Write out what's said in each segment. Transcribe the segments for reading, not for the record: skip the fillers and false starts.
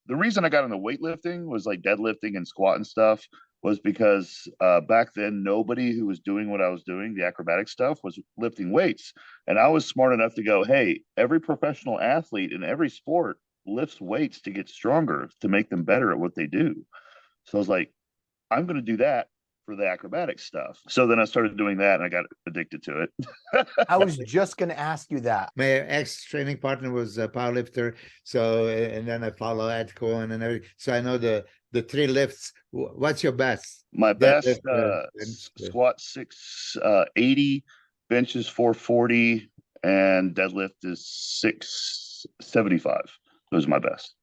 The reason I got into weightlifting was like deadlifting and squat and stuff was because back then nobody who was doing what I was doing, the acrobatic stuff, was lifting weights. And I was smart enough to go, hey, every professional athlete in every sport lifts weights to get stronger, to make them better at what they do. So I was like, I'm going to do that for the acrobatic stuff. So then I started doing that and I got addicted to it. I was just going to ask you that. My ex-training partner was a powerlifter. So, and then I follow Atco and everything. So I know the three lifts. What's your best? My best squat 680, bench is 440, and deadlift is 675. Those are my best.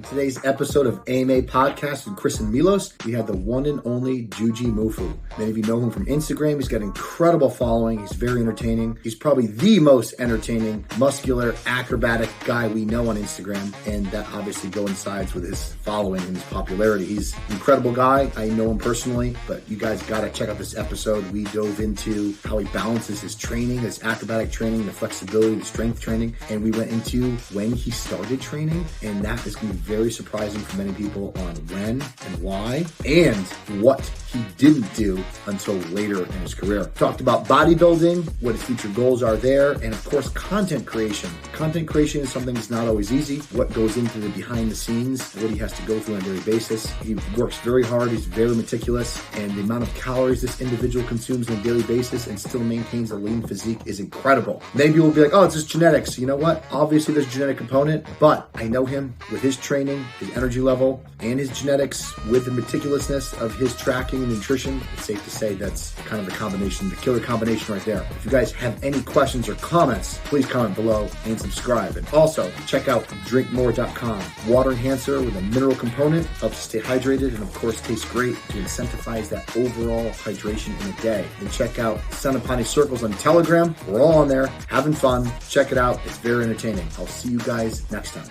Today's episode of AMA Podcast with Chris and Milos, we have the one and only Jujimufu. Many of you know him from Instagram. He's got an incredible following. He's very entertaining. He's probably the most entertaining, muscular, acrobatic guy we know on Instagram, and that obviously coincides with his following and his popularity. He's an incredible guy. I know him personally, but you guys got to check out this episode. We dove into how he balances his training, his acrobatic training, the flexibility, the strength training, and we went into when he started training, and that is going to be very surprising for many people on when and why and what he didn't do until later in his career. Talked about bodybuilding, what his future goals are there, and of course, content creation. Content creation is something that's not always easy. What goes into the behind the scenes, what he has to go through on a daily basis. He works very hard. He's very meticulous, and the amount of calories this individual consumes on a daily basis and still maintains a lean physique is incredible. Maybe we'll be like, oh, it's just genetics. You know what? Obviously, there's a genetic component, but I know him with his training, his energy level, and his genetics with the meticulousness of his tracking and nutrition. It's safe to say that's kind of the combination, the killer combination right there. If you guys have any questions or comments, please comment below and subscribe. And also check out drinkmore.com. Water enhancer with a mineral component, helps stay hydrated, and of course tastes great to incentivize that overall hydration in a day. And check out Sanapani Circles on Telegram. We're all on there having fun. Check it out. It's very entertaining. I'll see you guys next time.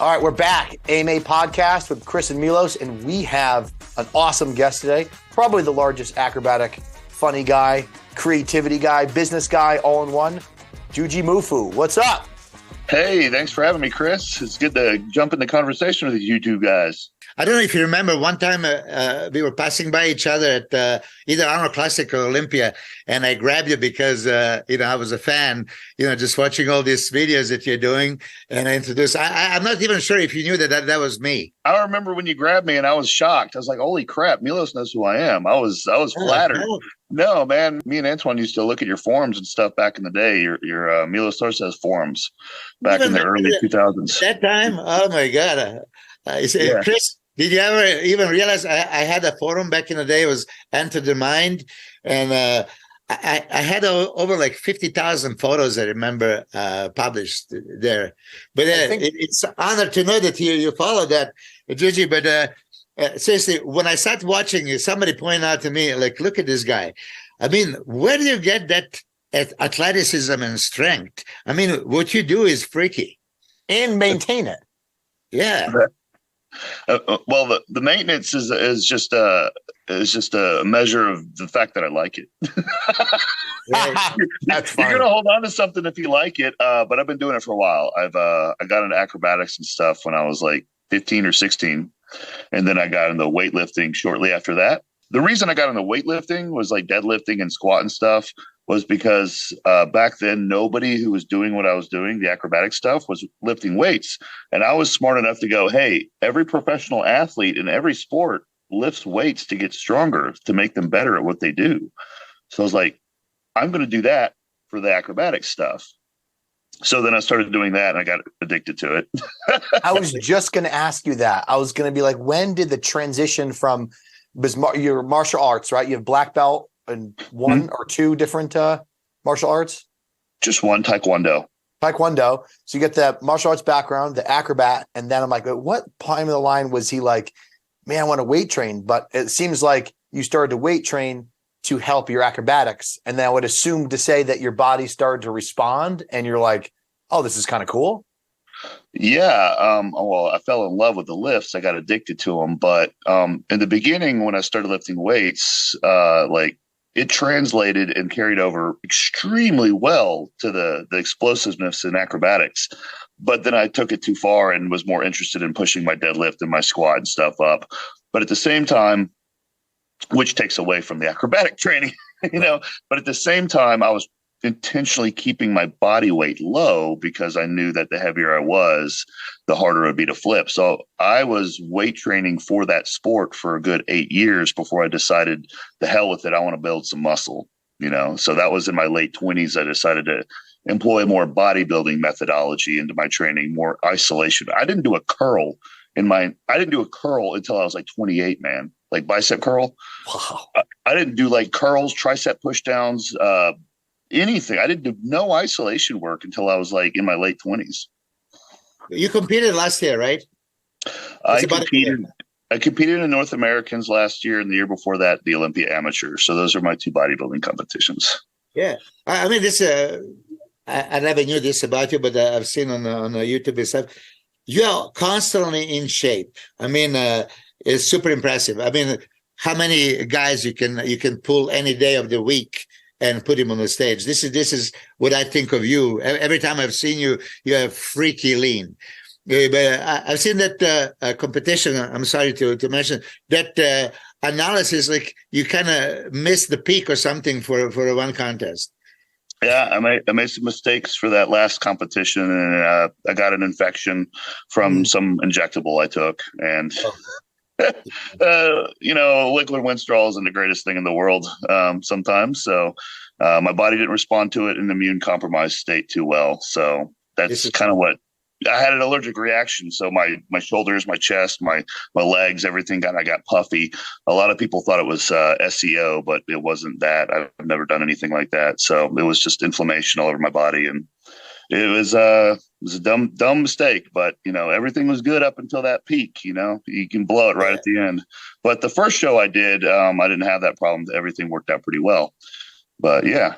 All right, we're back. AMA Podcast with Chris and Milos, and we have an awesome guest today. Probably the largest acrobatic, funny guy, creativity guy, business guy, all in one. Jujimufu, what's up? Hey, thanks for having me, Chris. It's good to jump in the conversation with you two guys. I don't know if you remember one time we were passing by each other at either Arnold Classic or Olympia, and I grabbed you because, I was a fan, just watching all these videos that you're doing, and I introduced, I'm not even sure if you knew that was me. I remember when you grabbed me and I was shocked. I was like, holy crap, Milos knows who I am. I was flattered. No, man, me and Antoine used to look at your forums and stuff back in the day, your Milos Sarcev forums back in the early 2000s. That time? Oh, my God. Yeah. Chris, did you ever even realize I had a forum back in the day? It was Enter the Mind, and I had over like 50,000 photos I remember published there. But it's an honor to know that you follow that, Juji. But seriously, when I started watching you, somebody pointed out to me, like, look at this guy. I mean, where do you get that athleticism and strength? I mean, what you do is freaky. And maintain it. Yeah. Well, the maintenance is just a measure of the fact that I like it. That's You're gonna hold on to something if you like it, but I've been doing it for a while. I got into acrobatics and stuff when I was like 15 or 16, and then I got into weightlifting shortly after that. The reason I got into weightlifting was like deadlifting and squat and stuff was because back then nobody who was doing what I was doing, the acrobatic stuff, was lifting weights. And I was smart enough to go, hey, every professional athlete in every sport lifts weights to get stronger, to make them better at what they do. So I was like, I'm going to do that for the acrobatic stuff. So then I started doing that and I got addicted to it. I was just going to ask you that. I was going to be like, when did the transition from your martial arts, right? You have black belt and one or two different martial arts? Just one, Taekwondo. So you get the martial arts background, the acrobat, and then I'm like, what point of the line was he like, man, I want to weight train? But it seems like you started to weight train to help your acrobatics. And then I would assume to say that your body started to respond and you're like, oh, this is kind of cool. Yeah. Well, I fell in love with the lifts. I got addicted to them. But in the beginning, when I started lifting weights, like it translated and carried over extremely well to the explosiveness in acrobatics. But then I took it too far and was more interested in pushing my deadlift and my squat and stuff up. But at the same time, which takes away from the acrobatic training, but at the same time, I was intentionally keeping my body weight low because I knew that the heavier I was, the harder it would be to flip. So I was weight training for that sport for a good 8 years before I decided the hell with it. I want to build some muscle. So that was in my late 20s. I decided to employ more bodybuilding methodology into my training, more isolation. I didn't do a curl until I was like 28, man. Like bicep curl. Wow. I didn't do like curls, tricep push downs, anything. I didn't do no isolation work until I was like in my late 20s. You competed last year, right? I competed in North Americans last year, and the year before that, the Olympia Amateur. So those are my two bodybuilding competitions. Yeah. I mean, this, I never knew this about you, but I've seen on YouTube and stuff. You're constantly in shape. I mean, it's super impressive. I mean, how many guys you can pull any day of the week and put him on the stage? This is what I think of you. Every time I've seen you, you're freaky lean. But I've seen that competition. I'm sorry to mention that analysis. Like you kind of missed the peak or something for one contest. Yeah, I made some mistakes for that last competition, and I got an infection from some injectable I took, and liquid Winstrol isn't the greatest thing in the world sometimes. So my body didn't respond to it in an immune compromised state too well. So that's kind of what I had, an allergic reaction. So my shoulders, my chest, my legs, everything I got puffy. A lot of people thought it was SEO, but it wasn't that. I've never done anything like that. So it was just inflammation all over my body, and it was a dumb mistake. But everything was good up until that peak. You can blow it right at the end. But the first show I did, I didn't have that problem. Everything worked out pretty well. But yeah.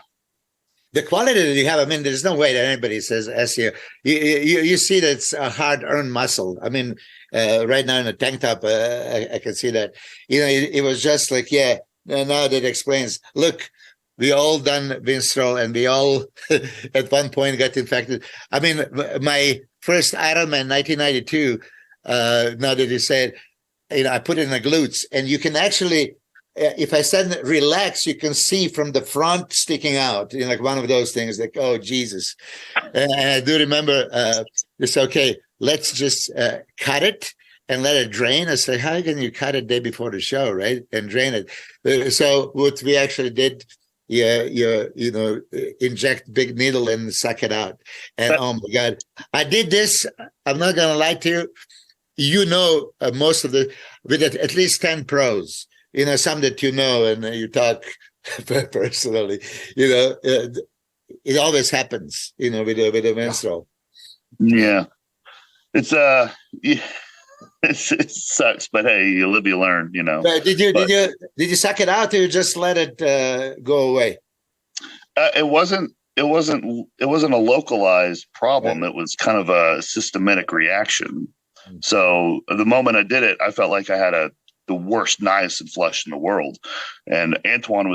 The quality that you have, I mean, there's no way that anybody says SEO. You see that it's a hard-earned muscle. I mean, right now in a tank top, I can see that. It was just like, yeah, now that explains. Look, we all done Winstrol, and we all at one point got infected. I mean, my first Ironman, 1992, now that you said, I put it in the glutes, and you can actually... if I said relax, you can see from the front sticking out, like one of those things, like, oh, Jesus. And I do remember it's okay, let's just cut it and let it drain. I said, how can you cut it day before the show, right? And drain it. So what we actually did, inject big needle and suck it out. And oh my God, I did this. I'm not going to lie to you. Most of with at least 10 pros. Some that and you talk personally, it always happens, with the Winstrol. Yeah. It's, it sucks, but hey, you live, you learn, Did you suck it out, or you just let it go away? It wasn't a localized problem. Right. It was kind of a systemic reaction. Mm-hmm. So the moment I did it, I felt like I had the worst niacin flush in the world. And Antoine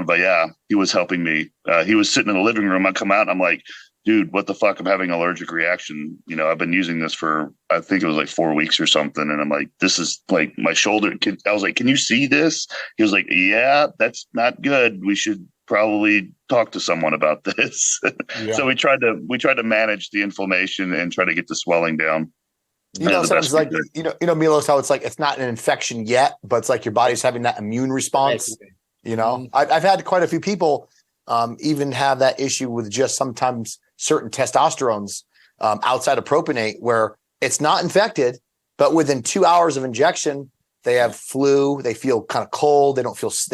Vaya, he was helping me. He was sitting in the living room. I come out and I'm like, dude, what the fuck? I'm having an allergic reaction. I've been using this for, I think it was like 4 weeks or something. And I'm like, this is like my shoulder. I was like, can you see this? He was like, yeah, that's not good. We should probably talk to someone about this. Yeah. So we tried to manage the inflammation and try to get the swelling down. Sounds like, Milos, how it's like, it's not an infection yet, but it's like your body's having that immune response. I've had quite a few people even have that issue with just sometimes certain testosterones outside of propionate, where it's not infected, but within 2 hours of injection, they have flu, they feel kind of cold, they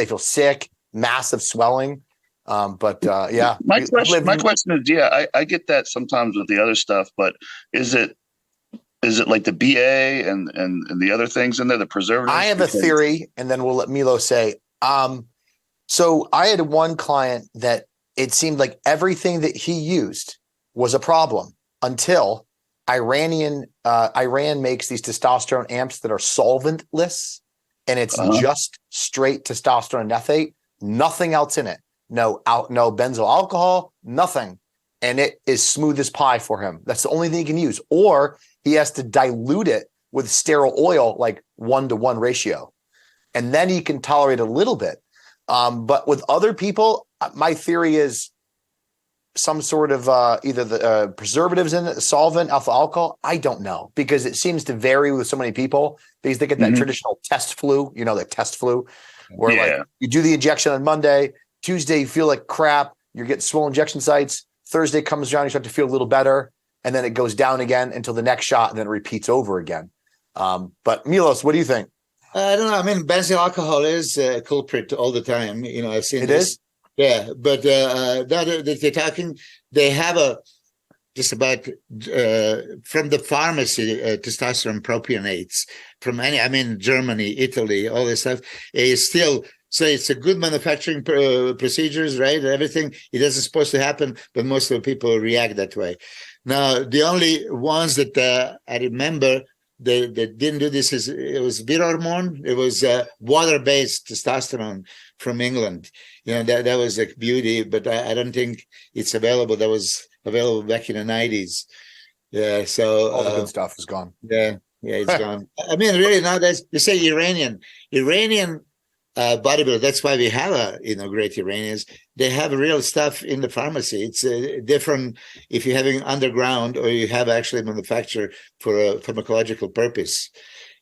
feel sick, massive swelling. My question is, I get that sometimes with the other stuff, but is it like the BA and the other things in there, the preservatives? I have a theory, and then we'll let Milo say. So I had one client that it seemed like everything that he used was a problem until Iran makes these testosterone amps that are solventless, and it's just straight testosterone and ethate, nothing else in it. No benzyl alcohol, nothing. And it is smooth as pie for him. That's the only thing he can use. Or he has to dilute it with sterile oil, like 1-to-1 ratio. And then he can tolerate a little bit. But with other people, my theory is some sort of either the preservatives in it, solvent, alpha alcohol. I don't know, because it seems to vary with so many people, because they get that traditional test flu, the test flu, where like you do the injection on Monday, Tuesday you feel like crap, you're getting swollen injection sites, Thursday comes around, you start to feel a little better, and then it goes down again until the next shot, and then it repeats over again. But Milos, what do you think? I don't know. I mean, benzyl alcohol is a culprit all the time. I've seen it this. Is? Yeah, but that they're talking, they have just about from the pharmacy testosterone propionates from Germany, Italy, all this stuff is still. So it's a good manufacturing procedures, right? Everything, it isn't supposed to happen, but most of the people react that way. Now, the only ones that I remember that didn't do this it was Virormone. It was water-based testosterone from England. That was a beauty, but I don't think it's available. That was available back in the 90s. Yeah, so all the good stuff is gone. Yeah, it's gone. I mean, really, nowadays you say Iranian bodybuilder. That's why we have great Iranians. They have real stuff in the pharmacy. It's different if you're having underground or you have actually manufactured for a pharmacological purpose.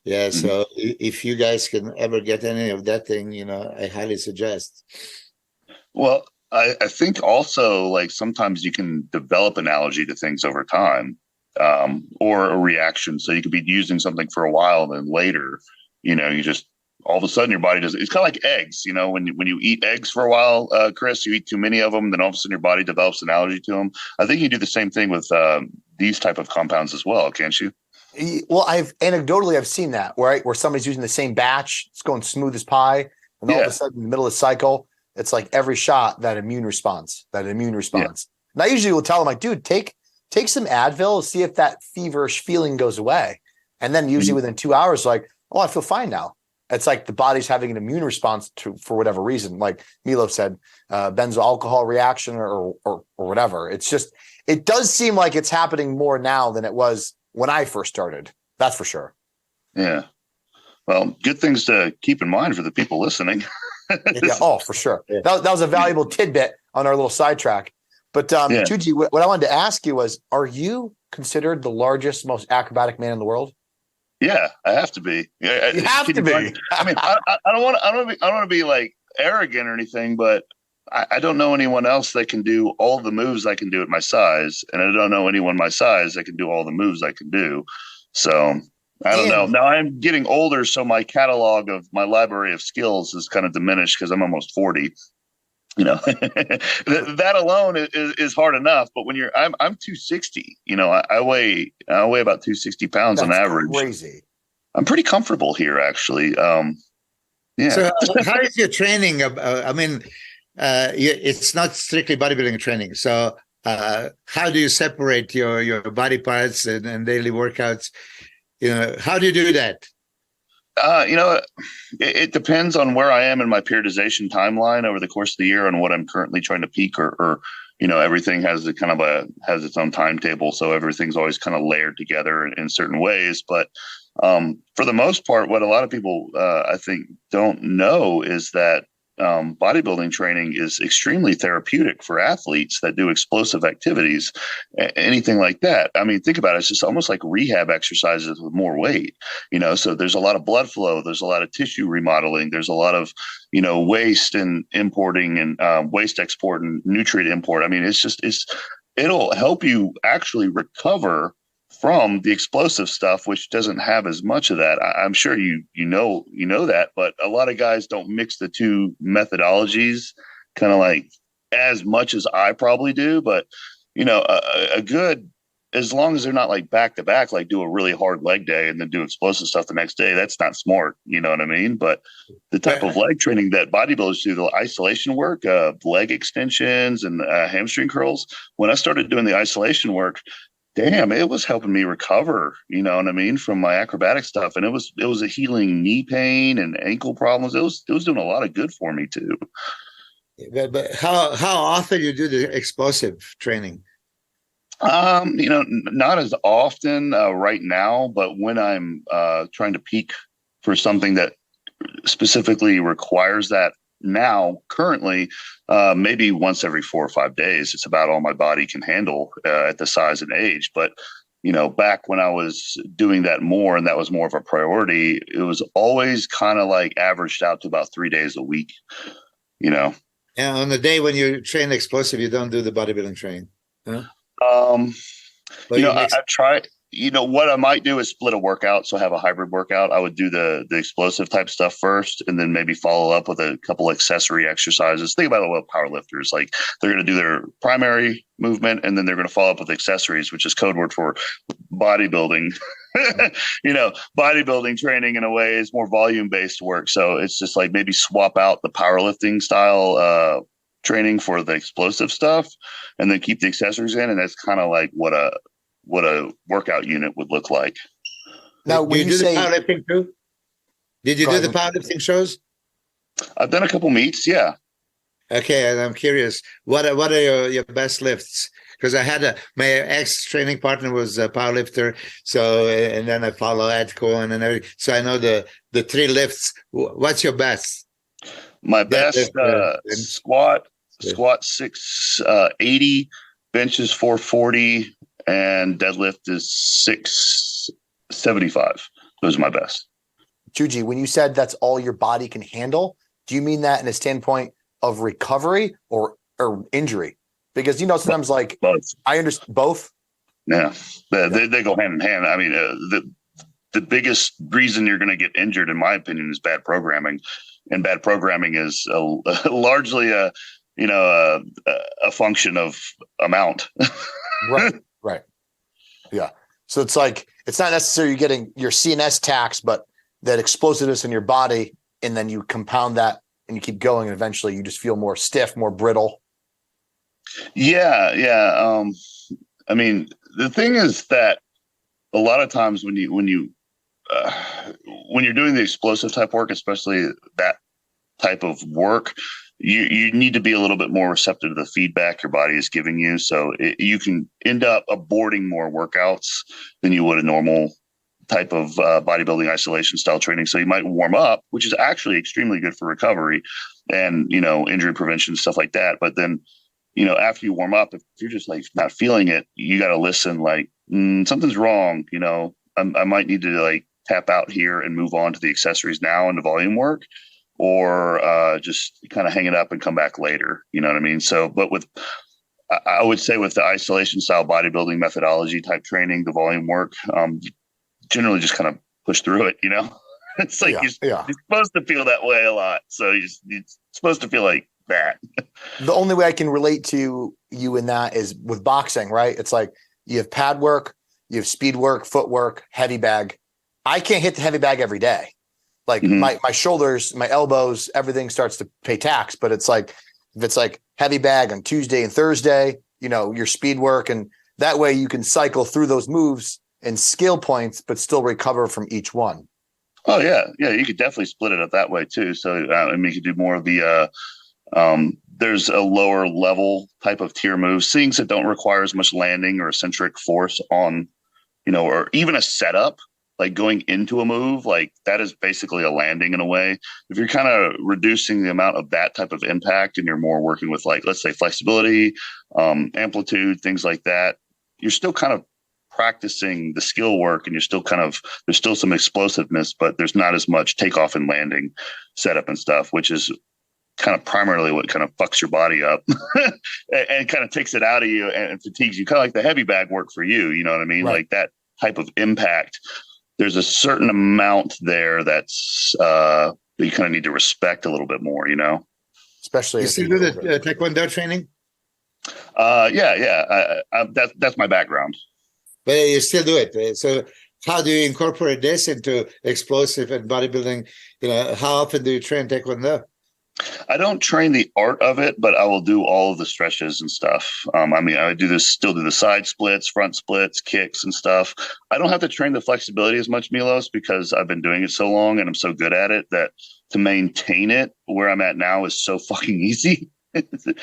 Yeah. So if you guys can ever get any of that thing, I highly suggest. Well, I think also, like, sometimes you can develop an allergy to things over time, or a reaction. So you could be using something for a while, and then later, you just all of a sudden your body does. It's kind of like eggs, when you eat eggs for a while, Chris, you eat too many of them, then all of a sudden your body develops an allergy to them. I think you do the same thing with these type of compounds as well, can't you? Well, I've seen that where somebody's using the same batch, it's going smooth as pie, and all of a sudden in the middle of the cycle, it's like every shot that immune response. Yeah. And I usually will tell them, like, dude, take some Advil, see if that feverish feeling goes away, and then usually within 2 hours, like, oh, I feel fine now. It's like the body's having an immune response for whatever reason, like Milo said, benzyl alcohol reaction or whatever. It's just, it does seem like it's happening more now than it was when I first started. That's for sure. Yeah. Well, good things to keep in mind for the people listening. Yeah, oh, for sure. Yeah. That was a valuable tidbit on our little sidetrack. But Juji, what I wanted to ask you was, are you considered the largest, most acrobatic man in the world? Yeah, I have to be. You have to be. I mean, I don't want to be like arrogant or anything, but I don't know anyone else that can do all the moves I can do at my size, and I don't know anyone my size that can do all the moves I can do. So I don't know. Now I'm getting older, so my catalog of my library of skills is kind of diminished because I'm almost 40. That alone is hard enough. But when I'm 260, I weigh about 260 pounds on average. Crazy. I'm pretty comfortable here, actually. Yeah. So how is your training? It's not strictly bodybuilding training. So how do you separate your body parts and daily workouts? How do you do that? It depends on where I am in my periodization timeline over the course of the year and what I'm currently trying to peak or everything has has its own timetable. So everything's always kind of layered together in certain ways. But for the most part, what a lot of people I think don't know is that bodybuilding training is extremely therapeutic for athletes that do explosive activities, anything like that. I mean, think about it. It's just almost like rehab exercises with more weight, so there's a lot of blood flow. There's a lot of tissue remodeling. There's a lot of, waste and importing and waste export and nutrient import. I mean, it'll help you actually recover from the explosive stuff, which doesn't have as much of that. I'm sure you know that, but a lot of guys don't mix the two methodologies kind of like as much as I probably do. But, a good, as long as they're not like back to back, like do a really hard leg day and then do explosive stuff the next day, that's not smart. You know what I mean? But the type of leg training that bodybuilders do, the isolation work, leg extensions and hamstring curls, when I started doing the isolation work, Damn, it was helping me recover, you know what I mean, from my acrobatic stuff. And it was a healing knee pain and ankle problems. It was doing a lot of good for me too. But how often you do the explosive training? Not as often right now, but when I'm trying to peak for something that specifically requires that now, currently, maybe once every 4 or 5 days. It's about all my body can handle at the size and age. But, back when I was doing that more and that was more of a priority, it was always kind of like averaged out to about 3 days a week, you know. And on the day when you train explosive, you don't do the bodybuilding training. Huh? I've tried. What I might do is split a workout, so have a hybrid workout. I would do the explosive type stuff first, and then maybe follow up with a couple accessory exercises. Think about what powerlifters like. They're going to do their primary movement, and then they're going to follow up with accessories, which is code word for bodybuilding. Bodybuilding training in a way is more volume based work. So it's just like maybe swap out the powerlifting style training for the explosive stuff, and then keep the accessories in, and that's kind of like what a workout unit would look like. Now, when you say the powerlifting too, did you do the powerlifting shows? I've done a couple meets, yeah. Okay, and I'm curious, what are your best lifts? Because I had my ex training partner was a powerlifter, so and then I follow Ed Cohen and everything. So I know the 3 lifts. What's your best? My best squat 680, bench is 440. And deadlift is 675. Those are my best. Juji, when you said that's all your body can handle, do you mean that in a standpoint of recovery or injury? Because, sometimes like both. I understand both. Yeah, they go hand in hand. I mean, the biggest reason you're going to get injured, in my opinion, is bad programming. And bad programming is largely a function of amount. Right. Yeah. So it's like, it's not necessarily you're getting your CNS tax, but that explosiveness in your body. And then you compound that and you keep going. And eventually you just feel more stiff, more brittle. Yeah. Yeah. I mean, the thing is that a lot of times when you're doing the explosive type work, especially that type of work, you need to be a little bit more receptive to the feedback your body is giving you. So you can end up aborting more workouts than you would a normal type of bodybuilding isolation style training. So you might warm up, which is actually extremely good for recovery and, injury prevention, stuff like that. But then, after you warm up, if you're just like not feeling it, you got to listen like something's wrong. I might need to like tap out here and move on to the accessories now and the volume work. Or just kind of hang it up and come back later. You know what I mean? So, but I would say with the isolation style bodybuilding methodology type training, the volume work, generally just kind of push through it. It's like you're supposed to feel that way a lot. So you're supposed to feel like that. The only way I can relate to you in that is with boxing, right? It's like you have pad work, you have speed work, footwork, heavy bag. I can't hit the heavy bag every day. Like my shoulders, my elbows, everything starts to pay tax. But it's like, if it's like heavy bag on Tuesday and Thursday, your speed work, and that way you can cycle through those moves and skill points, but still recover from each one. Oh yeah. Yeah. You could definitely split it up that way too. So you could do more of the, there's a lower level type of tier moves, things that don't require as much landing or eccentric force on, or even a setup. Like going into a move, like that is basically a landing in a way. If you're kind of reducing the amount of that type of impact and you're more working with like, let's say flexibility, amplitude, things like that, you're still kind of practicing the skill work and there's still some explosiveness, but there's not as much takeoff and landing setup and stuff, which is kind of primarily what kind of fucks your body up and kind of takes it out of you and fatigues you. Kind of like the heavy bag work for you. You know what I mean? Right. Like that type of impact. There's a certain amount there that's that you kind of need to respect a little bit more, Especially you still do the taekwondo training. Yeah. That's my background. But you still do it. So how do you incorporate this into explosive and bodybuilding? How often do you train taekwondo? I don't train the art of it, but I will do all of the stretches and stuff. I mean, I still do the side splits, front splits, kicks and stuff. I don't have to train the flexibility as much, Milos, because I've been doing it so long and I'm so good at it that to maintain it where I'm at now is so fucking easy.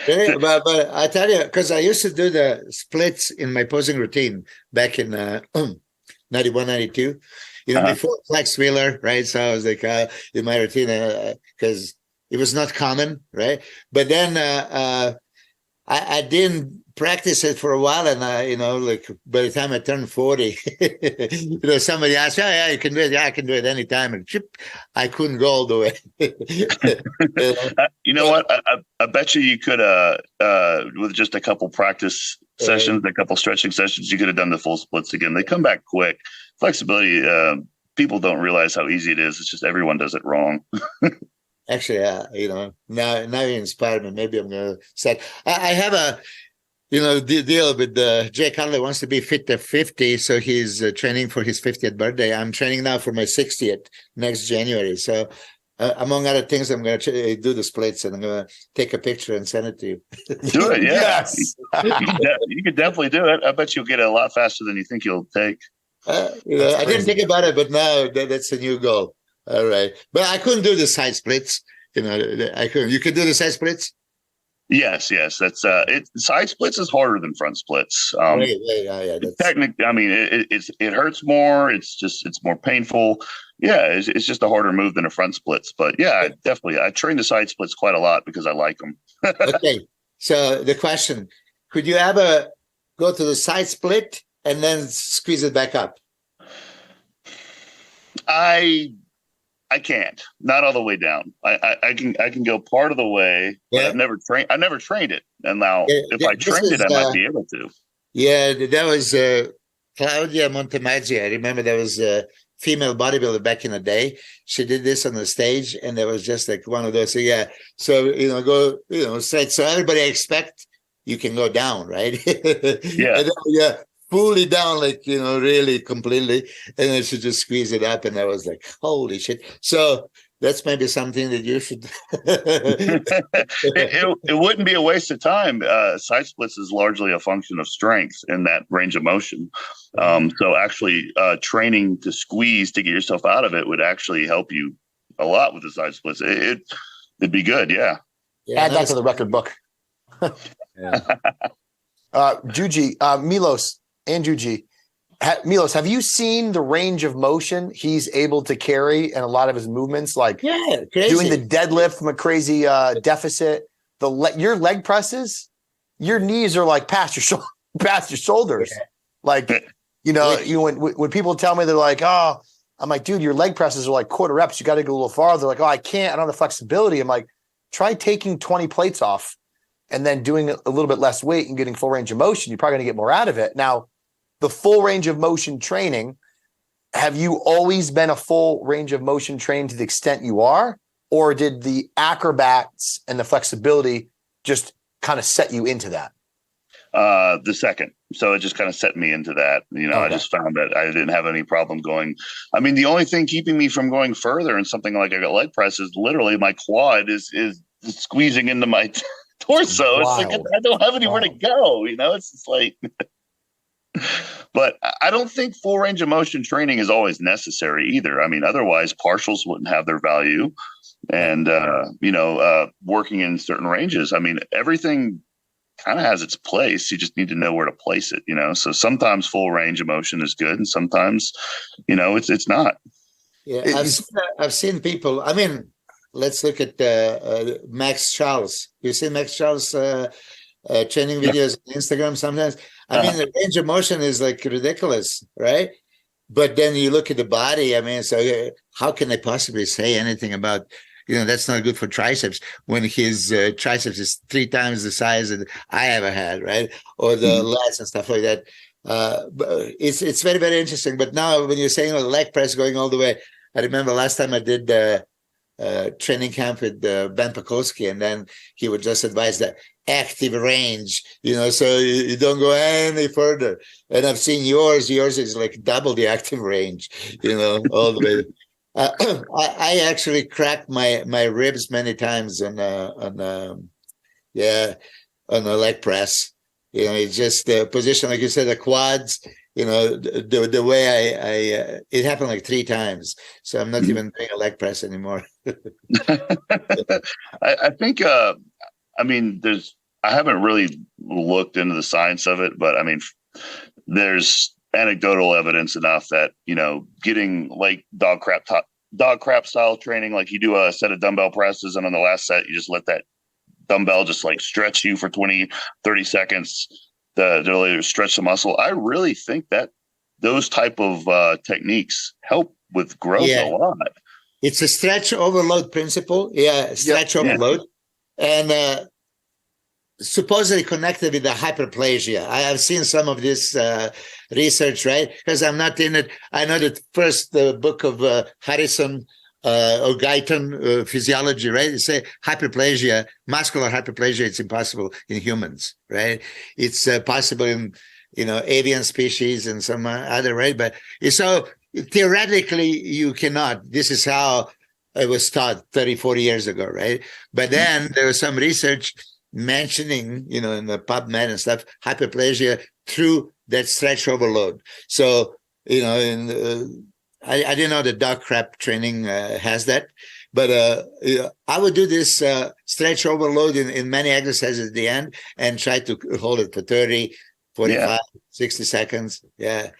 Yeah, but I tell you, because I used to do the splits in my posing routine back in 91, 92, before Flex Wheeler, right? So I was like, in my routine, because it was not common, right? But then I didn't practice it for a while, and like by the time I turned 40, somebody asked, "Oh, yeah, you can do it." Yeah, I can do it anytime, and I couldn't go all the way. You know what? I bet you could, with just a couple practice sessions, a couple stretching sessions, you could have done the full splits again. They come back quick. Flexibility, people don't realize how easy it is. It's just everyone does it wrong. Actually, now you inspired me. Maybe I'm going to start. I have a, deal with Jay Cutler wants to be fit to 50. So he's training for his 50th birthday. I'm training now for my 60th next January. So among other things, I'm going to do the splits and I'm going to take a picture and send it to you. Do it. Yeah. Yes. You could definitely do it. I bet you'll get it a lot faster than you think you'll take. I didn't think about it, but now that's a new goal. All right. But I couldn't do the side splits. I couldn't. You could do the side splits? Yes. That's side splits is harder than front splits. Technically, I mean, it hurts more. It's more painful. Yeah, it's just a harder move than a front splits. But yeah, definitely. I train the side splits quite a lot because I like them. Okay. So the question, could you ever go to the side split and then squeeze it back up? I can't, not all the way down. I can go part of the way, but I've never trained it. And now if I trained it, I might be able to. Yeah, that was Claudia Montemaggi. I remember there was a female bodybuilder back in the day. She did this on the stage and there was just like one of those. So yeah. So, go, straight. So everybody expect you can go down, right? Yeah. Yeah. Fully down, like, really completely. And then she just squeeze it up. And I was like, holy shit. So that's maybe something that you should. it wouldn't be a waste of time. Side splits is largely a function of strength in that range of motion. So actually training to squeeze to get yourself out of it would actually help you a lot with the side splits. It'd be good. Yeah. Add that to the record book. Juji, Milos, and Juji. Milos, have you seen the range of motion he's able to carry and a lot of his movements? Like doing the deadlift from a crazy deficit, your leg presses, your knees are like past your shoulders. Yeah. Like, when people tell me, they're like, oh, I'm like, dude, your leg presses are like quarter reps. You got to go a little farther. They're like, oh, I can't. I don't have the flexibility. I'm like, try taking 20 plates off and then doing a little bit less weight and getting full range of motion. You're probably going to get more out of it. Now, the full range of motion training, have you always been a full range of motion trained to the extent you are? Or did the acrobats and the flexibility just kind of set you into that? The second. So it just kind of set me into that. Okay. I just found that I didn't have any problem going. I mean, the only thing keeping me from going further in something like a leg press is literally my quad is squeezing into my torso. Wow. It's like I don't have anywhere to go. It's just like. But I don't think full range of motion training is always necessary either. I mean, otherwise partials wouldn't have their value, and working in certain ranges. I mean, everything kind of has its place. You just need to know where to place it. So sometimes full range of motion is good, and sometimes, it's not. Yeah, I've seen people. I mean, let's look at Max Charles. You see Max Charles training videos on Instagram sometimes. I mean, the range of motion is like ridiculous, right? But then you look at the body. I mean, so how can I possibly say anything about, that's not good for triceps when his triceps is 3 times the size that I ever had, right? Or the lats and stuff like that. But it's very, very interesting. But now when you're saying the leg press going all the way, I remember last time I did training camp with Ben Pakulski, and then he would just advise that active range, so you don't go any further. And I've seen yours is like double the active range, all the way. I actually cracked my ribs many times on the leg press. It's just the position, like you said, the quads. The way I it happened like 3 times, so I'm not even doing a leg press anymore. I think I haven't really looked into the science of it, but I mean, there's anecdotal evidence enough that getting like dog crap style training, like you do a set of dumbbell presses, and on the last set you just let that dumbbell just like stretch you for 20-30 seconds to really stretch the muscle. I really think that those type of techniques help with growth a lot. It's a stretch overload principle. Stretch overload. And supposedly connected with the hyperplasia. I have seen some of this research, right? Because I'm not in it. I know that first the book of Harrison or Guyton, physiology, right? They say hyperplasia, muscular hyperplasia, it's impossible in humans, right? It's possible in, avian species and some other, right? But so theoretically, you cannot. This is how it was taught 30, 40 years ago, right? But then there was some research mentioning, in the PubMed and stuff, hyperplasia through that stretch overload. So, I didn't know the dog crap training has that, but I would do this stretch overload in many exercises at the end and try to hold it for 30, 45, 60 seconds. Yeah.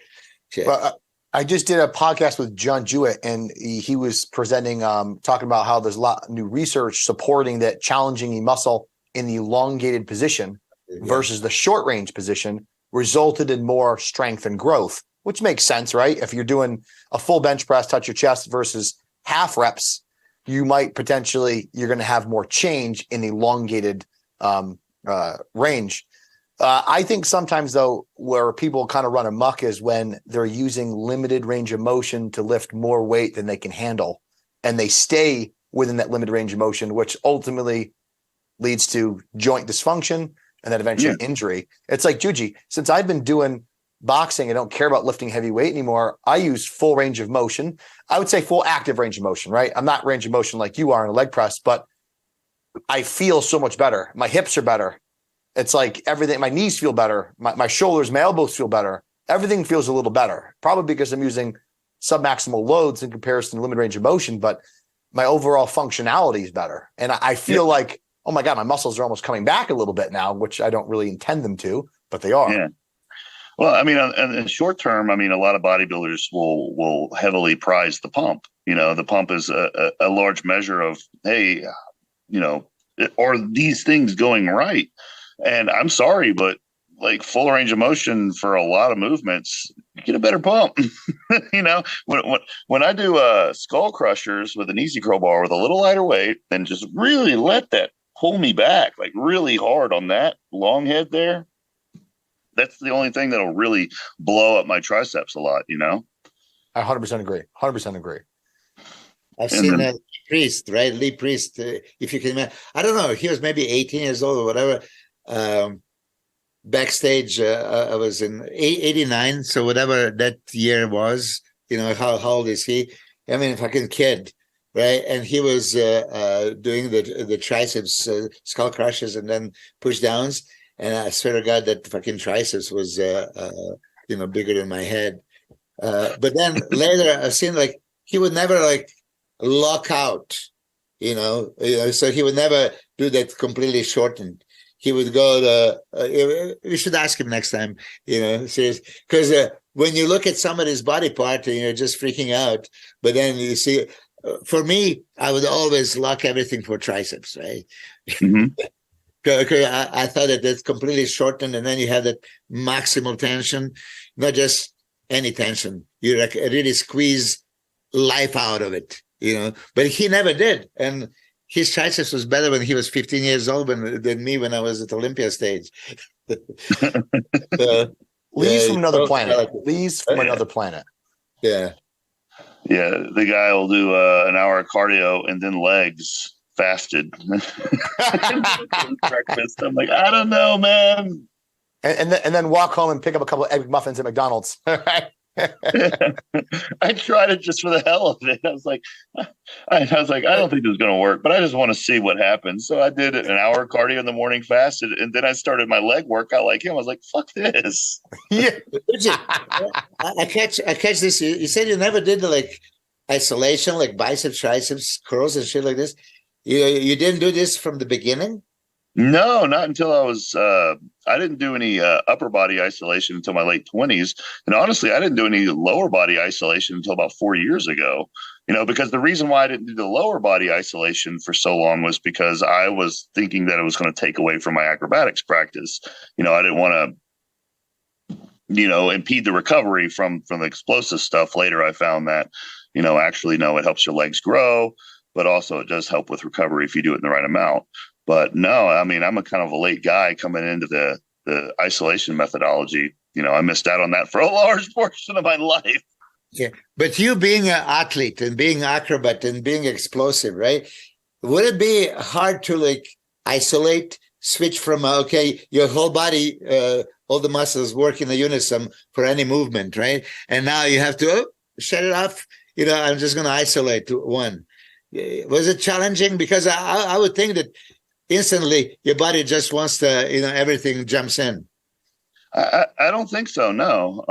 Well, I just did a podcast with John Jewett, and he was presenting, talking about how there's a lot of new research supporting that challenging the muscle in the elongated position versus the short range position resulted in more strength and growth, which makes sense, right? If you're doing a full bench press, touch your chest versus half reps, you're going to have more change in the elongated range. I think sometimes, though, where people kind of run amok is when they're using limited range of motion to lift more weight than they can handle, and they stay within that limited range of motion, which ultimately leads to joint dysfunction and then eventually injury. It's like Juji. Since I've been doing boxing, I don't care about lifting heavy weight anymore. I use full range of motion. I would say full active range of motion, right? I'm not range of motion like you are in a leg press, but I feel so much better. My hips are better. It's like everything, my knees feel better. My shoulders, my elbows feel better. Everything feels a little better, probably because I'm using submaximal loads in comparison to limited range of motion, but my overall functionality is better. And I feel like, oh my God, my muscles are almost coming back a little bit now, which I don't really intend them to, but they are. Yeah. Well, I mean, in short term, I mean, a lot of bodybuilders will heavily prize the pump. The pump is a large measure of, hey, are these things going right? And I'm sorry, but like full range of motion for a lot of movements, you get a better pump. When I do skull crushers with an easy crowbar with a little lighter weight, and just really let that pull me back like really hard on that long head there, that's the only thing that'll really blow up my triceps a lot. I 100% agree. 100% agree. I've seen Lee Priest, right? Lee Priest, if you can imagine. I don't know. He was maybe 18 years old or whatever. Backstage, I was in 89. So whatever that year was, how old is he? I mean, fucking kid, right? And he was doing the triceps, skull crushes and then push downs. And I swear to God, that fucking triceps was, bigger than my head. But then later I've seen like, he would never like lock out, so he would never do that completely shortened. He would go to, we should ask him next time, seriously. Because when you look at somebody's body part and you're just freaking out, but then you see, for me, I would always lock everything for triceps, right? Mm-hmm. I thought that that's completely shortened, and then you have that maximal tension, not just any tension. You like really squeeze life out of it, But he never did, and his triceps was better when he was 15 years old than me when I was at Olympia stage. Lee's from another planet. Lee's from another planet. Yeah. Yeah, the guy will do an hour of cardio and then legs fasted. Breakfast. I'm like, I don't know, man. And then walk home and pick up a couple of egg muffins at McDonald's. Right? I tried it just for the hell of it. I was like, I don't think this is going to work, but I just want to see what happens. So I did an hour cardio in the morning fast, and then I started my leg workout like him. I was like, fuck this. Yeah. I catch this. You said you never did the like isolation, like biceps, triceps, curls, and shit like this. You didn't do this from the beginning? No, not until I didn't do any upper body isolation until my late 20s. And honestly, I didn't do any lower body isolation until about 4 years ago. Because the reason why I didn't do the lower body isolation for so long was because I was thinking that it was going to take away from my acrobatics practice. I didn't want to, impede the recovery from the explosive stuff. Later, I found that, actually, no, it helps your legs grow, but also it does help with recovery if you do it in the right amount. But no, I mean, I'm a kind of a late guy coming into the isolation methodology. I missed out on that for a large portion of my life. Yeah. But you being an athlete and being acrobat and being explosive, right? Would it be hard to like isolate, switch from, your whole body, all the muscles work in unison for any movement, right? And now you have to shut it off. I'm just going to isolate one. Was it challenging? Because I would think that instantly your body just wants to, everything jumps in. I don't think so. No.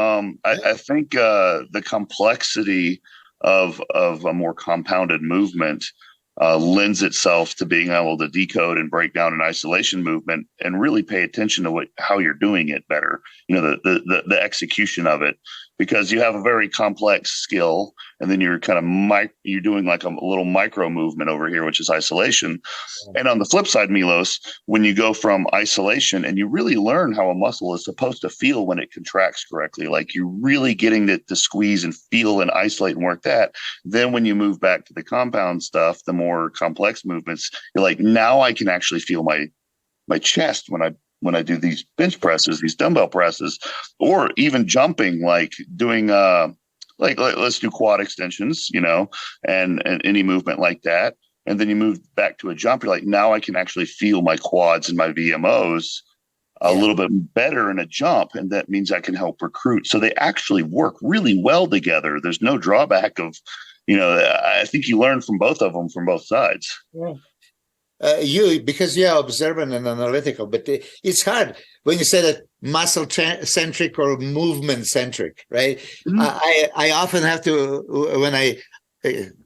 I think the complexity of a more compounded movement lends itself to being able to decode and break down an isolation movement and really pay attention to how you're doing it better. The execution of it, because you have a very complex skill, and then you're kind of you're doing like a little micro movement over here, which is isolation. And on the flip side, Milos, when you go from isolation and you really learn how a muscle is supposed to feel when it contracts correctly, like you're really getting it to squeeze and feel and isolate and work that. Then when you move back to the compound stuff, the more complex movements, you're like, now I can actually feel my chest when I do these bench presses, these dumbbell presses, or even jumping, like doing let's do quad extensions, and any movement like that. And then you move back to a jump. You're like, now I can actually feel my quads and my VMOs a little bit better in a jump. And that means I can help recruit. So they actually work really well together. There's no drawback of, I think you learn from both of them from both sides. Yeah. Because you're observant and analytical, but it's hard when you say that muscle centric or movement centric, right? Mm-hmm. I often have to, when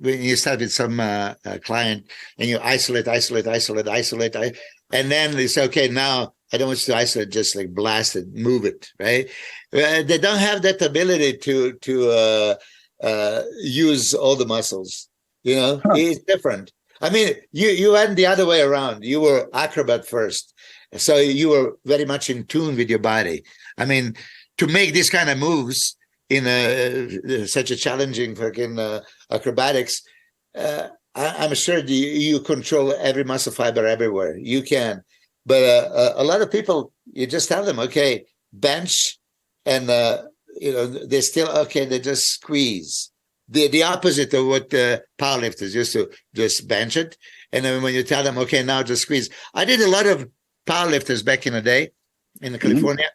you start with some client and you isolate, and then they say, okay, now I don't want you to isolate, just like blast it, move it, right? They don't have that ability to use all the muscles, It's different. I mean, you went the other way around. You were acrobat first. So you were very much in tune with your body. I mean, to make these kind of moves in such a challenging fucking acrobatics, I'm sure you control every muscle fiber everywhere. You can. But a lot of people, you just tell them, okay, bench, and, they still, okay, they just squeeze. The opposite of what powerlifters used to just bench it. And then when you tell them, okay, now just squeeze. I did a lot of powerlifters back in the day in California.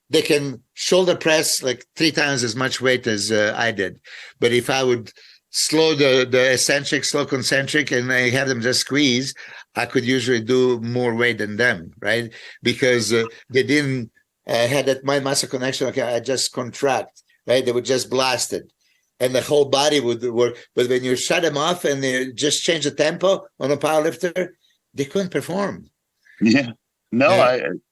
They can shoulder press like 3 times as much weight as I did. But if I would slow the eccentric, slow concentric, and I have them just squeeze, I could usually do more weight than them, right? Because they didn't have that mind muscle connection. Okay, I just contract, right? They would just blast it. And the whole body would work. But when you shut them off and they just change the tempo on a powerlifter, they couldn't perform. Yeah. No,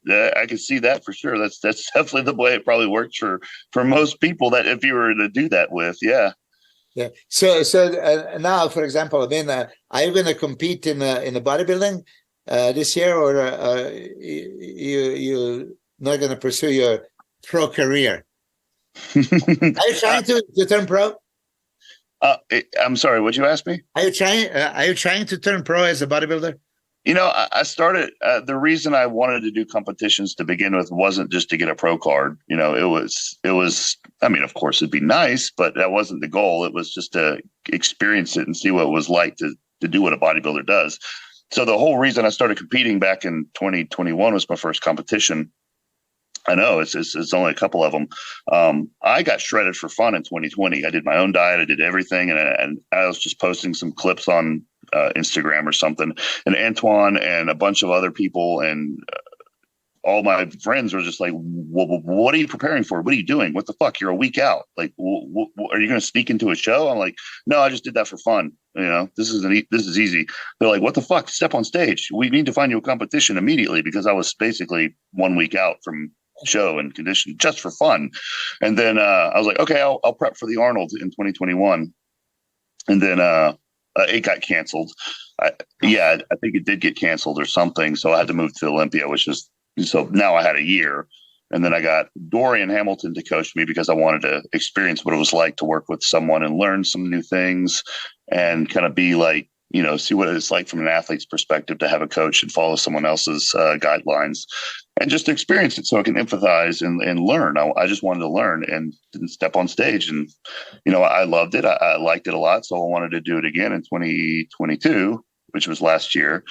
yeah. I can see that for sure. That's definitely the way it probably works for most people, that if you were to do that with, yeah. Yeah. So now, for example, I mean, are you going to compete in the bodybuilding this year, or you're not going to pursue your pro career? Are you trying to turn pro? I'm sorry, what'd you ask me? Are you trying to turn pro as a bodybuilder? I started, the reason I wanted to do competitions to begin with wasn't just to get a pro card. It was, I mean, of course it'd be nice, but that wasn't the goal. It was just to experience it and see what it was like to do what a bodybuilder does. So the whole reason I started competing back in 2021 was my first competition. I know it's only a couple of them. I got shredded for fun in 2020. I did my own diet. I did everything. And I was just posting some clips on Instagram or something. And Antoine and a bunch of other people and all my friends were just like, what are you preparing for? What are you doing? What the fuck? You're a week out. Like, are you going to sneak into a show? I'm like, no, I just did that for fun. This is easy. They're like, what the fuck? Step on stage. We need to find you a competition immediately, because I was basically 1 week out from show and condition just for fun. And then I was like, okay, I'll prep for the Arnold in 2021. And then it got canceled. I think it did get canceled or something. So I had to move to Olympia, so now I had a year. And then I got Dorian Hamilton to coach me, because I wanted to experience what it was like to work with someone and learn some new things and kind of be like, see what it's like from an athlete's perspective to have a coach and follow someone else's guidelines and just experience it so I can empathize and learn. I just wanted to learn and didn't step on stage. And, I loved it. I liked it a lot. So I wanted to do it again in 2022, which was last year.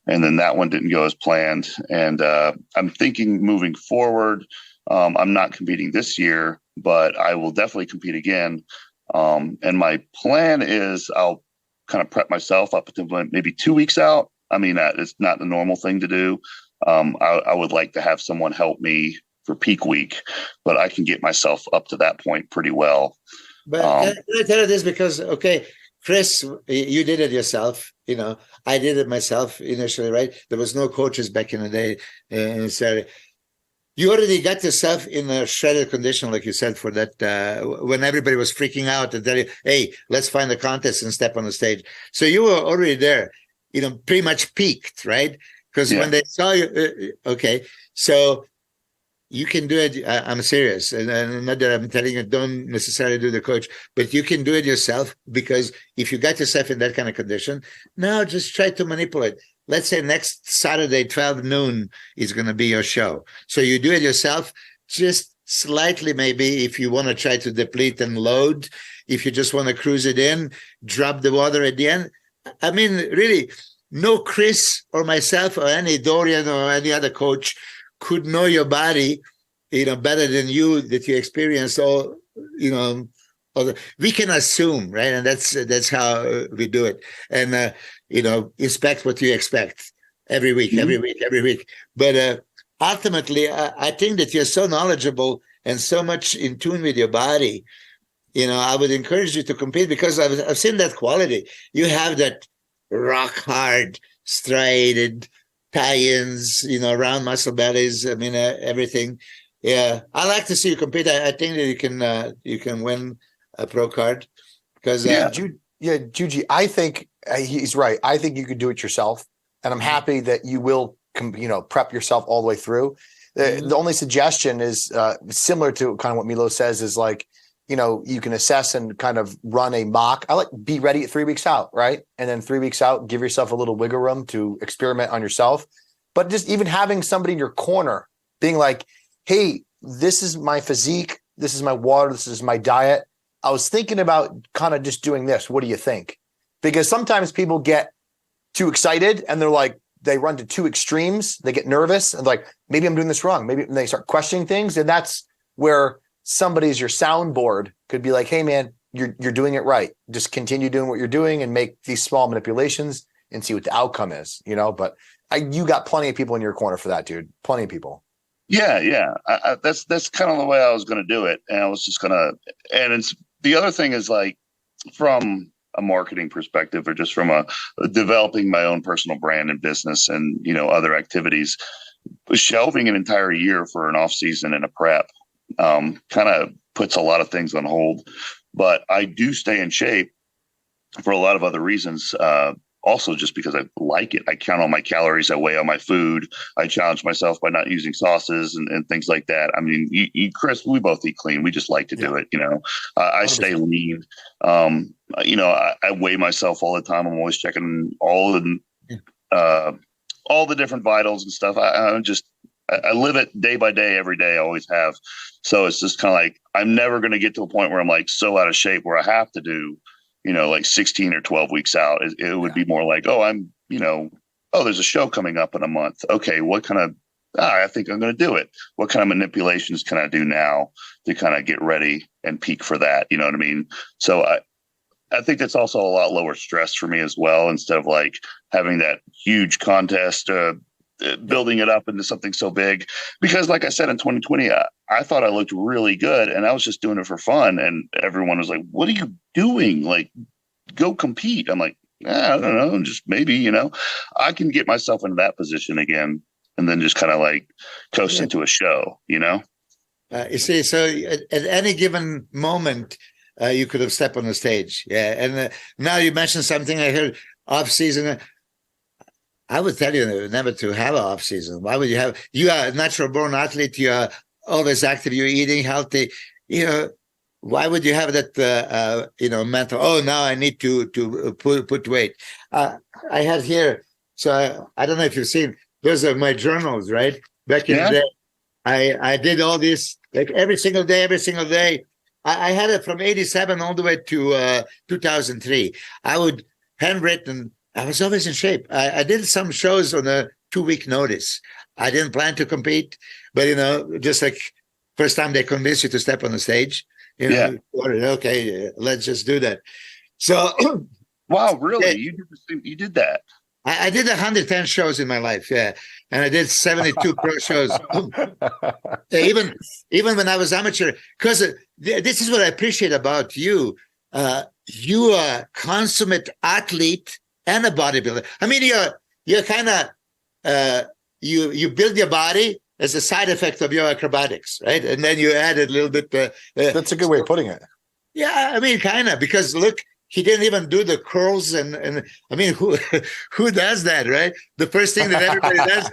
And then that one didn't go as planned. And I'm thinking moving forward, I'm not competing this year, but I will definitely compete again. And my plan is I'll kind of prep myself up to maybe 2 weeks out. I mean, it's not the normal thing to do. I would like to have someone help me for peak week, but I can get myself up to that point pretty well. But can I tell you this? Because, okay, Chris, you did it yourself. I did it myself initially, right? There was no coaches back in the day. And so you already got yourself in a shredded condition, like you said, for that, when everybody was freaking out and tell you, hey, let's find a contest and step on the stage. So you were already there, pretty much peaked, right? Because when they saw you, okay, so you can do it. I'm serious. And not that I'm telling you, don't necessarily do the coach, but you can do it yourself, because if you got yourself in that kind of condition, now just try to manipulate. Let's say next Saturday, 12 noon is going to be your show. So you do it yourself, just slightly maybe, if you want to try to deplete and load. If you just want to cruise it in, drop the water at the end. I mean, really, no Chris or myself or any Dorian or any other coach could know your body, better than you, that you experience all, we can assume, right? And that's how we do it. And, inspect what you expect every week, every week. But ultimately, I think that you're so knowledgeable and so much in tune with your body. I would encourage you to compete, because I've seen that quality. You have that rock hard, striated tie-ins, round muscle bellies. I mean, everything. Yeah, I like to see you compete. I think that you can win a pro card, because Juji, I think he's right. I think you could do it yourself, and I'm happy that you will prep yourself all the way through. The only suggestion is similar to kind of what Milos says, is like, you can assess and kind of run a mock. I like be ready at 3 weeks out, right? And then 3 weeks out, give yourself a little wiggle room to experiment on yourself. But just even having somebody in your corner being like, hey, this is my physique. This is my water. This is my diet. I was thinking about kind of just doing this. What do you think? Because sometimes people get too excited and they're like, they run to two extremes. They get nervous and like, maybe I'm doing this wrong. Maybe they start questioning things. And that's where somebody's your soundboard could be like, hey man, you're doing it right. Just continue doing what you're doing and make these small manipulations and see what the outcome is, but you got plenty of people in your corner for that, dude. Plenty of people. Yeah. That's kind of the way I was going to do it. And I was just going to, and it's, the other thing is like, from a marketing perspective, or just from a developing my own personal brand and business and, other activities, shelving an entire year for an off season and a prep kind of puts a lot of things on hold. But I do stay in shape for a lot of other reasons. Also, just because I like it. I count all my calories. I weigh all my food. I challenge myself by not using sauces and things like that. I mean, Chris, we both eat clean. We just like to do it. I stay lean. I weigh myself all the time. I'm always checking all the different vitals and stuff. I live it day by day, every day. I always have. So it's just kind of like, I'm never going to get to a point where I'm like so out of shape where I have to do, like 16 or 12 weeks out. It would be more like, there's a show coming up in a month. Okay, what kind of I think I'm going to do it. What kind of manipulations can I do now to kind of get ready and peak for that? You know what I mean? So I think it's also a lot lower stress for me as well, instead of like having that huge contest, building it up into something so big. Because like I said, in 2020, I thought I looked really good and I was just doing it for fun. And everyone was like, what are you doing? Like, go compete. I'm like, I don't know, just maybe, I can get myself into that position again and then just kind of like coast into a show, You see, so at any given moment, you could have stepped on the stage. Yeah. And now you mentioned something I heard off season. I would tell you never to have an off season. Why would you have? You are a natural born athlete. You are always active. You're eating healthy. Why would you have that? Mental. Oh, now I need to put weight. I have here. So I don't know if you've seen. Those are my journals, right? Back in the day, I did all this like every single day. I had it from 87 all the way to 2003. I would handwritten. I was always in shape. I did some shows on a 2-week notice. I didn't plan to compete, but just like first time they convinced you to step on the stage, okay, let's just do that. So, wow, really? You did that? I did 110 shows in my life, and I did 72 pro shows. Even when I was amateur, because this is what I appreciate about you. You are a consummate athlete and a bodybuilder. I mean, you're kind of you build your body as a side effect of your acrobatics, right? And then you add a little bit. That's a good way of putting it. Yeah, I mean, kind of, because look, he didn't even do the curls, and I mean, who does that, right? The first thing that everybody does,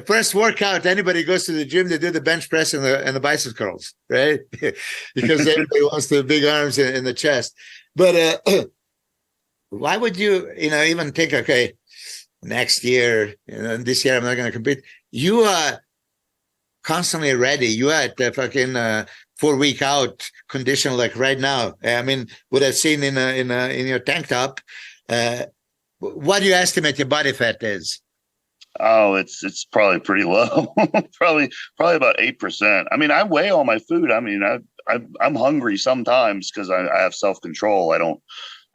first workout, anybody goes to the gym, they do the bench press and the bicep curls, right? Because everybody wants the big arms in the chest. But why would you, even think, okay, next year, this year I'm not going to compete? You are constantly ready. You are at the fucking 4-week out condition, like right now. I mean, what I've seen in your tank top. What do you estimate your body fat is? Oh, it's probably pretty low. probably about 8%. I mean, I weigh all my food. I mean, I'm hungry sometimes because I have self-control. I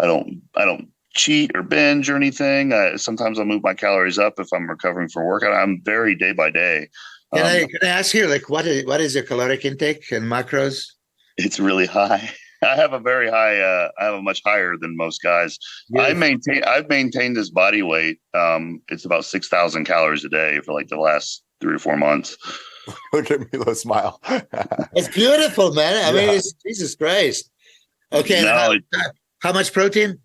don't cheat or binge or anything. Sometimes I'll move my calories up if I'm recovering from workout. I'm very day by day. Can I ask you, like, what is your caloric intake and macros? It's really high. I have a very high. I have a much higher than most guys. I've maintained this body weight. It's about 6,000 calories a day for like the last 3 or 4 months. Look at Milos smile. It's beautiful, man. I mean, it's, Jesus Christ. Okay, how much protein?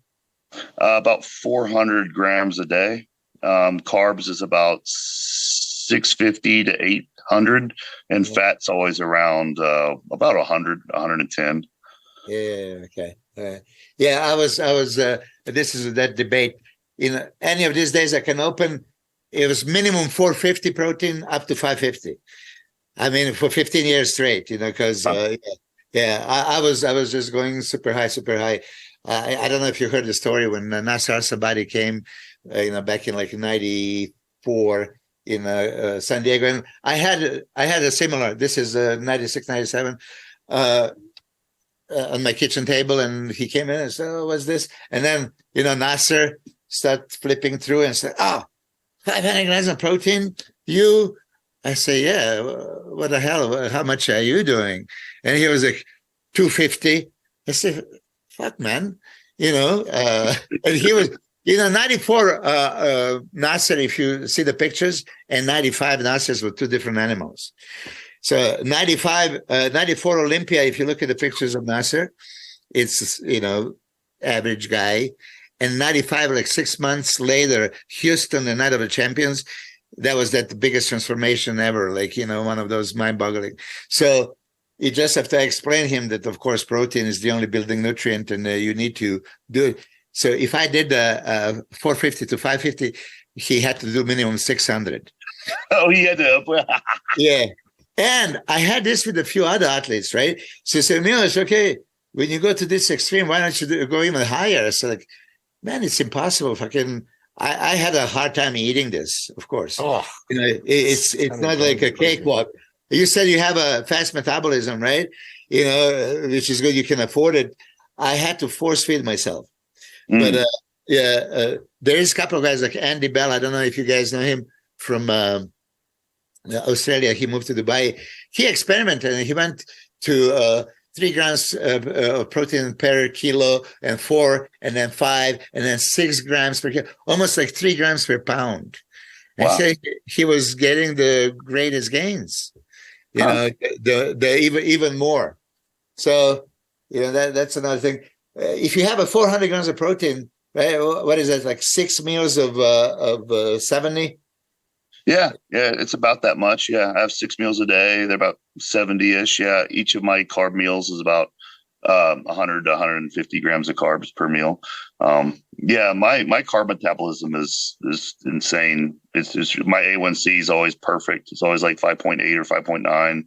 About 400 grams a day. Carbs is about 650 to 800, and fat's always around about 100, 110. Yeah. Okay. I was. This is that debate. In any of these days, I can open. It was minimum 450 protein up to 550. I mean, for 15 years straight. Because I was just going super high. I don't know if you heard the story when Sarcev came, back in like 94 in San Diego, and I had a similar. This is 96, 97. On my kitchen table, and he came in and said, "Oh, what's this?" And then Nasser started flipping through and said, "Oh, 500 grams of protein, you?" I say, "Yeah, what the hell? How much are you doing?" And he was like, 250. I said, "Fuck, man," and he was 94 Nasser, if you see the pictures, and 95 Nassers were two different animals. So 94 Olympia, if you look at the pictures of Nasser, it's, average guy. And 95, like 6 months later, Houston, the Night of the Champions, that was the biggest transformation ever, like, one of those mind-boggling. So you just have to explain him that, of course, protein is the only building nutrient, and you need to do it. So if I did 450 to 550, he had to do minimum 600. Oh, he had to. Yeah. And I had this with a few other athletes, right? So I said, Milos, okay, when you go to this extreme, why don't you go even higher? I said, like, man, it's impossible. I had a hard time eating this, of course. Oh, It's not like a cakewalk. You said you have a fast metabolism, right? Which is good. You can afford it. I had to force feed myself. But there is a couple of guys like Andy Bell. I don't know if you guys know him from Australia. He moved to Dubai. He experimented and he went to 3 grams of protein per kilo, and 4, and then 5, and then 6 grams per kilo, almost like 3 grams per pound. And so he was getting the greatest gains, even more. So, that's another thing. If you have a 400 grams of protein, right? What is that? Like 6 meals of 70? Yeah, it's about that much. Yeah, I have 6 meals a day. They're about 70-ish. Yeah, each of my carb meals is about 100 to 150 grams of carbs per meal. My carb metabolism is insane. It's just my A1C is always perfect. It's always like 5.8 or 5.9.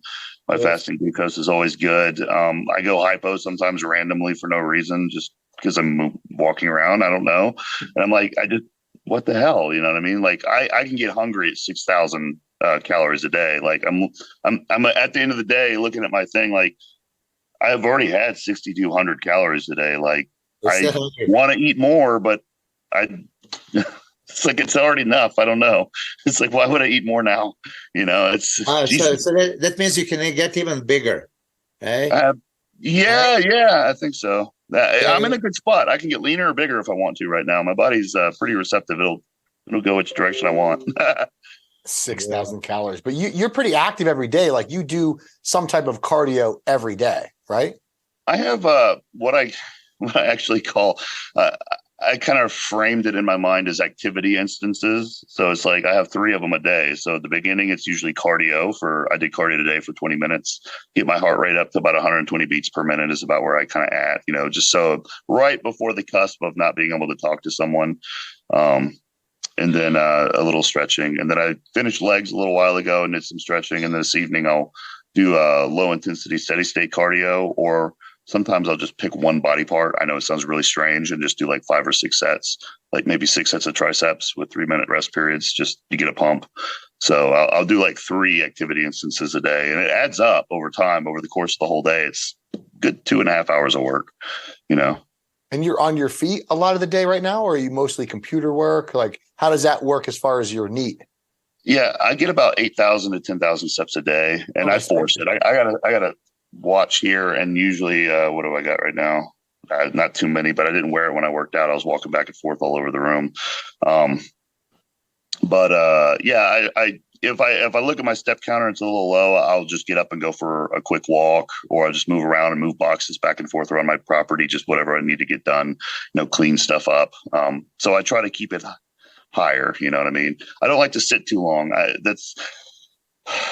My fasting glucose is always good. I go hypo sometimes randomly for no reason, just because I'm walking around. I don't know, and I'm like, what the hell? You know what I mean? Like I can get hungry at 6,000 calories a day. Like I'm at the end of the day looking at my thing, like I've already had 6,200 calories a day. Like I want to eat more, but it's like, it's already enough. I don't know. It's like, why would I eat more now? It's so that means you can get even bigger. Right? I think so. I'm in a good spot. I can get leaner or bigger if I want to right now. My body's pretty receptive. It'll go which direction I want. 6,000 calories, but you're pretty active every day. Like you do some type of cardio every day, right? I have what I actually call I kind of framed it in my mind as activity instances. So it's like I have 3 of them a day. So at the beginning, it's usually cardio. I did cardio today for 20 minutes, get my heart rate up to about 120 beats per minute is about where I kind of at, just so right before the cusp of not being able to talk to someone. And then a little stretching. And then I finished legs a little while ago and did some stretching. And then this evening I'll do low intensity, steady state cardio, or sometimes I'll just pick one body part. I know it sounds really strange, and just do like 5 or 6 sets, like maybe 6 sets of triceps with 3-minute rest periods, just to get a pump. So I'll do like 3 activity instances a day, and it adds up over time. Over the course of the whole day, it's good 2.5 hours of work, And you're on your feet a lot of the day right now, or are you mostly computer work? Like, how does that work as far as your NEAT? Yeah, I get about 8,000 to 10,000 steps a day, and I force it. I gotta watch here, and usually what do I got right now? Not too many, but I didn't wear it when I worked out. I was walking back and forth all over the room. If I look at my step counter and it's a little low, I'll just get up and go for a quick walk, or I'll just move around and move boxes back and forth around my property, just whatever I need to get done, clean stuff up. So I try to keep it higher. You know what I mean? I don't like to sit too long.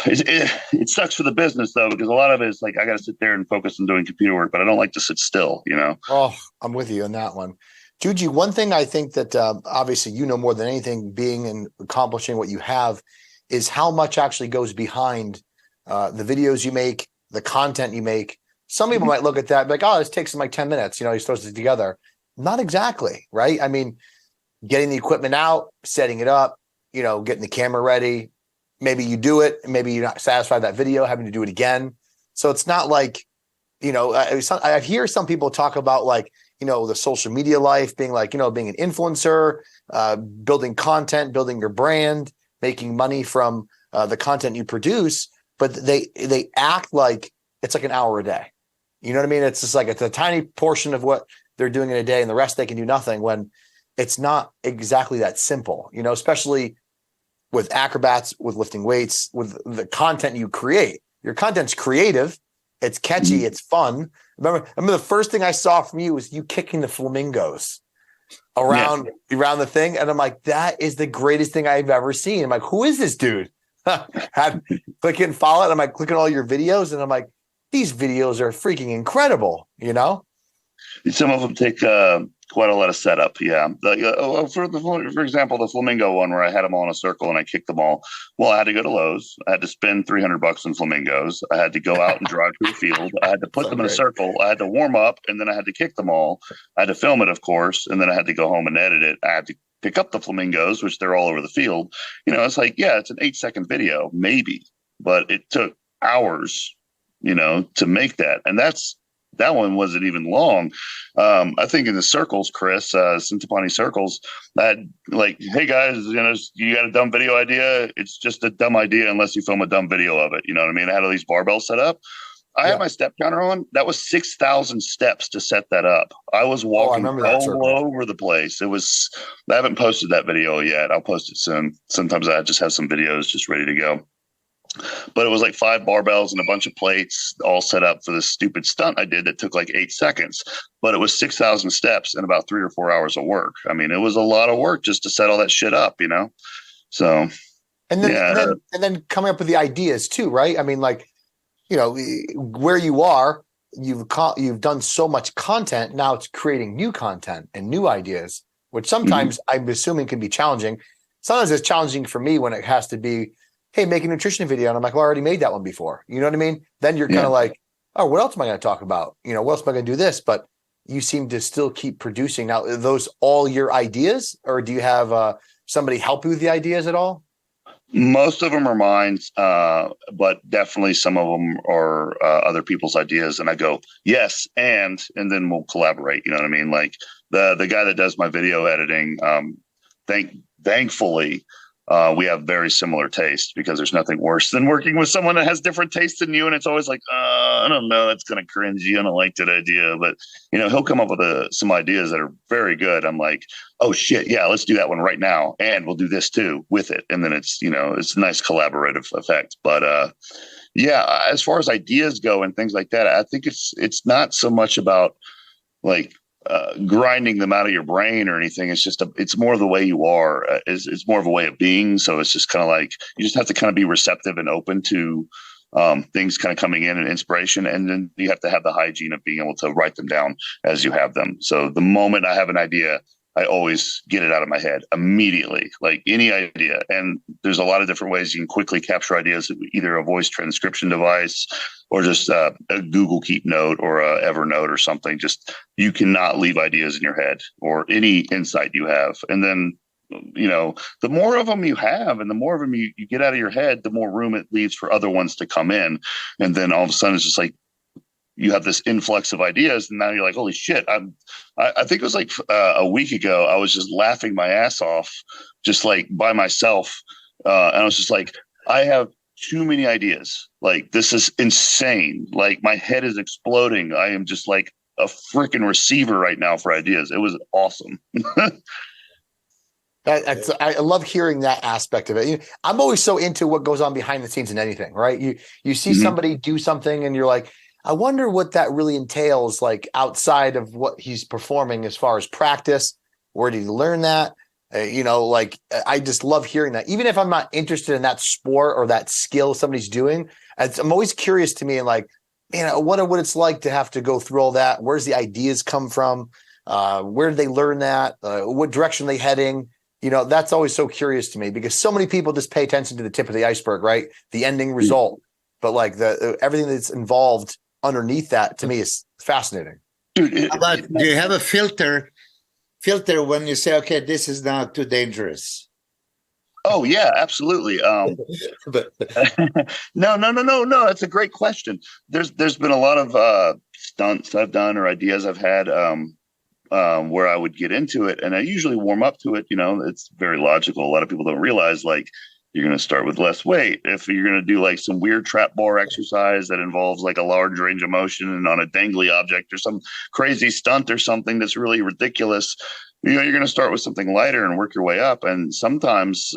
It sucks for the business though, because a lot of it is like I got to sit there and focus on doing computer work, but I don't like to sit still. Oh, I'm with you on that one. Juji, one thing I think that obviously more than anything, being and accomplishing what you have, is how much actually goes behind the videos you make, the content you make. Some people might look at that and be like, oh, this takes like 10 minutes. He throws it together. Not exactly, right? I mean, getting the equipment out, setting it up, getting the camera ready. Maybe you do it, maybe you're not satisfied with that video, having to do it again. So it's not like, I hear some people talk about like, the social media life being like, being an influencer, building content, building your brand, making money from the content you produce, but they act like it's like an hour a day. You know what I mean? It's just like, it's a tiny portion of what they're doing in a day, and the rest they can do nothing, when it's not exactly that simple, especially with acrobats, with lifting weights, with the content you create. Your content's creative, it's catchy, it's fun. Remember the first thing I saw from you was you kicking the flamingos around the thing. And I'm like, that is the greatest thing I've ever seen. I'm like, who is this dude? Click it and follow it. I'm like, clicking all your videos, and I'm like, these videos are freaking incredible, Some of them take quite a lot of setup. Yeah. For example, the flamingo one where I had them all in a circle and I kicked them all. Well, I had to go to Lowe's. I had to spend $300 on flamingos. I had to go out and drive to a field. I had to put them in a circle. I had to warm up, and then I had to kick them all. I had to film it, of course, and then I had to go home and edit it. I had to pick up the flamingos, which they're all over the field. It's like, yeah, it's an 8-second video, maybe, but it took hours, to make that. And that one wasn't even long. I think in the circles, Chris, Centopani circles, that like, hey guys, you got a dumb video idea. It's just a dumb idea unless you film a dumb video of it. You know what I mean? I had all these barbells set up. I had my step counter on. That was 6,000 steps to set that up. I was walking all over the place. I haven't posted that video yet. I'll post it soon. Sometimes I just have some videos just ready to go. But it was like 5 barbells and a bunch of plates all set up for this stupid stunt I did that took like 8 seconds. But it was 6,000 steps and about 3 or 4 hours of work. I mean, it was a lot of work just to set all that shit up, So, and then coming up with the ideas too, right? I mean, like, where you are, you've done so much content. Now it's creating new content and new ideas, which sometimes I'm assuming can be challenging. Sometimes it's challenging for me when it has to be, hey, make a nutrition video. And I'm like, well, I already made that one before. You know what I mean? Then you're kind of like, oh, what else am I going to talk about? What else am I going to do this? But you seem to still keep producing. Now, are those all your ideas, or do you have somebody help you with the ideas at all? Most of them are mine, but definitely some of them are other people's ideas. And I go, yes, and then we'll collaborate. You know what I mean? Like the guy that does my video editing, thankfully, we have very similar tastes, because there's nothing worse than working with someone that has different tastes than you. And it's always like, I don't know, that's kind of cringy. I don't like that idea. But, he'll come up with some ideas that are very good. I'm like, oh shit, yeah, let's do that one right now. And we'll do this too with it. And then it's, it's a nice collaborative effect. But as far as ideas go and things like that, I think it's not so much about like grinding them out of your brain or anything. It's more of the way you are. It's more of a way of being. So it's just kind of like, you just have to kind of be receptive and open to things kind of coming in and inspiration. And then you have to have the hygiene of being able to write them down as you have them. So the moment I have an idea, I always get it out of my head immediately, like any idea. And there's a lot of different ways you can quickly capture ideas, either a voice transcription device or just a Google Keep note or a Evernote or something. Just, you cannot leave ideas in your head or any insight you have. And then, the more of them you have and the more of them you get out of your head, the more room it leaves for other ones to come in. And then all of a sudden it's just like, you have this influx of ideas, and now you're like, holy shit. I think it was like a week ago, I was just laughing my ass off, just like by myself. And I was just like, I have too many ideas. Like, this is insane. Like, my head is exploding. I am just like a freaking receiver right now for ideas. It was awesome. I love hearing that aspect of it. I'm always so into what goes on behind the scenes in anything, right? You see somebody do something and you're like, I wonder what that really entails, like outside of what he's performing as far as practice. Where did he learn that? I just love hearing that. Even if I'm not interested in that sport or that skill somebody's doing, I'm always curious to me, and like, man, I wonder what it's like to have to go through all that. Where's the ideas come from? Where did they learn that? What direction are they heading? That's always so curious to me, because so many people just pay attention to the tip of the iceberg, right? The ending result. But like everything that's involved underneath that, to me, is fascinating. Dude, do you have a filter when you say, okay, this is now too dangerous? Oh yeah, absolutely. No. That's a great question. There's been a lot of stunts I've done or ideas I've had where I would get into it, and I usually warm up to it. It's very logical. A lot of people don't realize, like, you're going to start with less weight. If you're going to do like some weird trap bar exercise that involves like a large range of motion and on a dangly object, or some crazy stunt or something that's really ridiculous, you're going to start with something lighter and work your way up. And sometimes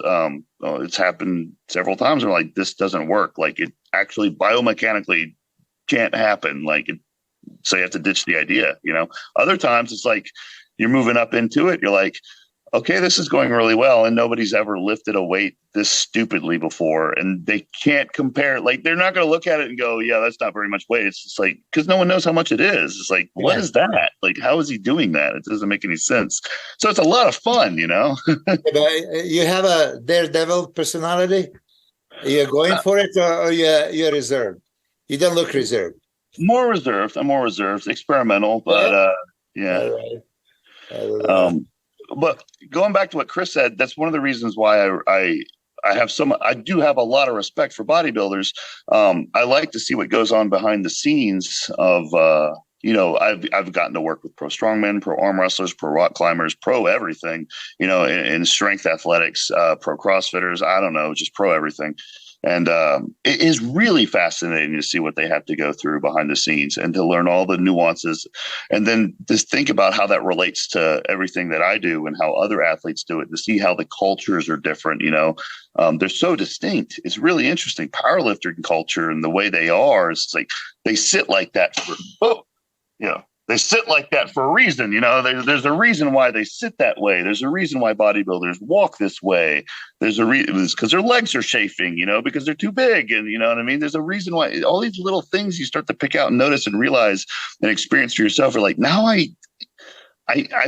it's happened several times where like, this doesn't work. Like, it actually biomechanically can't happen. Like, so you have to ditch the idea. Other times it's like, you're moving up into it. You're like, okay, this is going really well, and nobody's ever lifted a weight this stupidly before, and they can't compare. Like, they're not going to look at it and go, yeah, that's not very much weight. It's just like, because no one knows how much it is. It's like, what is that? Like, how is he doing that? It doesn't make any sense. So it's a lot of fun, You have a daredevil personality. Are you going for it, or you're reserved? You don't look reserved. More reserved. I'm more reserved, experimental, but yeah. but going back to what Chris said, that's one of the reasons why I do have a lot of respect for bodybuilders. I like to see what goes on behind the scenes of, I've gotten to work with pro strongmen, pro arm wrestlers, pro rock climbers, pro everything, in strength athletics, pro CrossFitters. I don't know, just pro everything. And it is really fascinating to see what they have to go through behind the scenes and to learn all the nuances. And then just think about how that relates to everything that I do and how other athletes do it, to see how the cultures are different. They're so distinct. It's really interesting. Powerlifting culture and the way they are, it's like they sit like that they sit like that for a reason. There's a reason why they sit that way. There's a reason why bodybuilders walk this way. There's a reason, because their legs are chafing, because they're too big. And you know what I mean? There's a reason why all these little things you start to pick out and notice and realize and experience for yourself are like, now I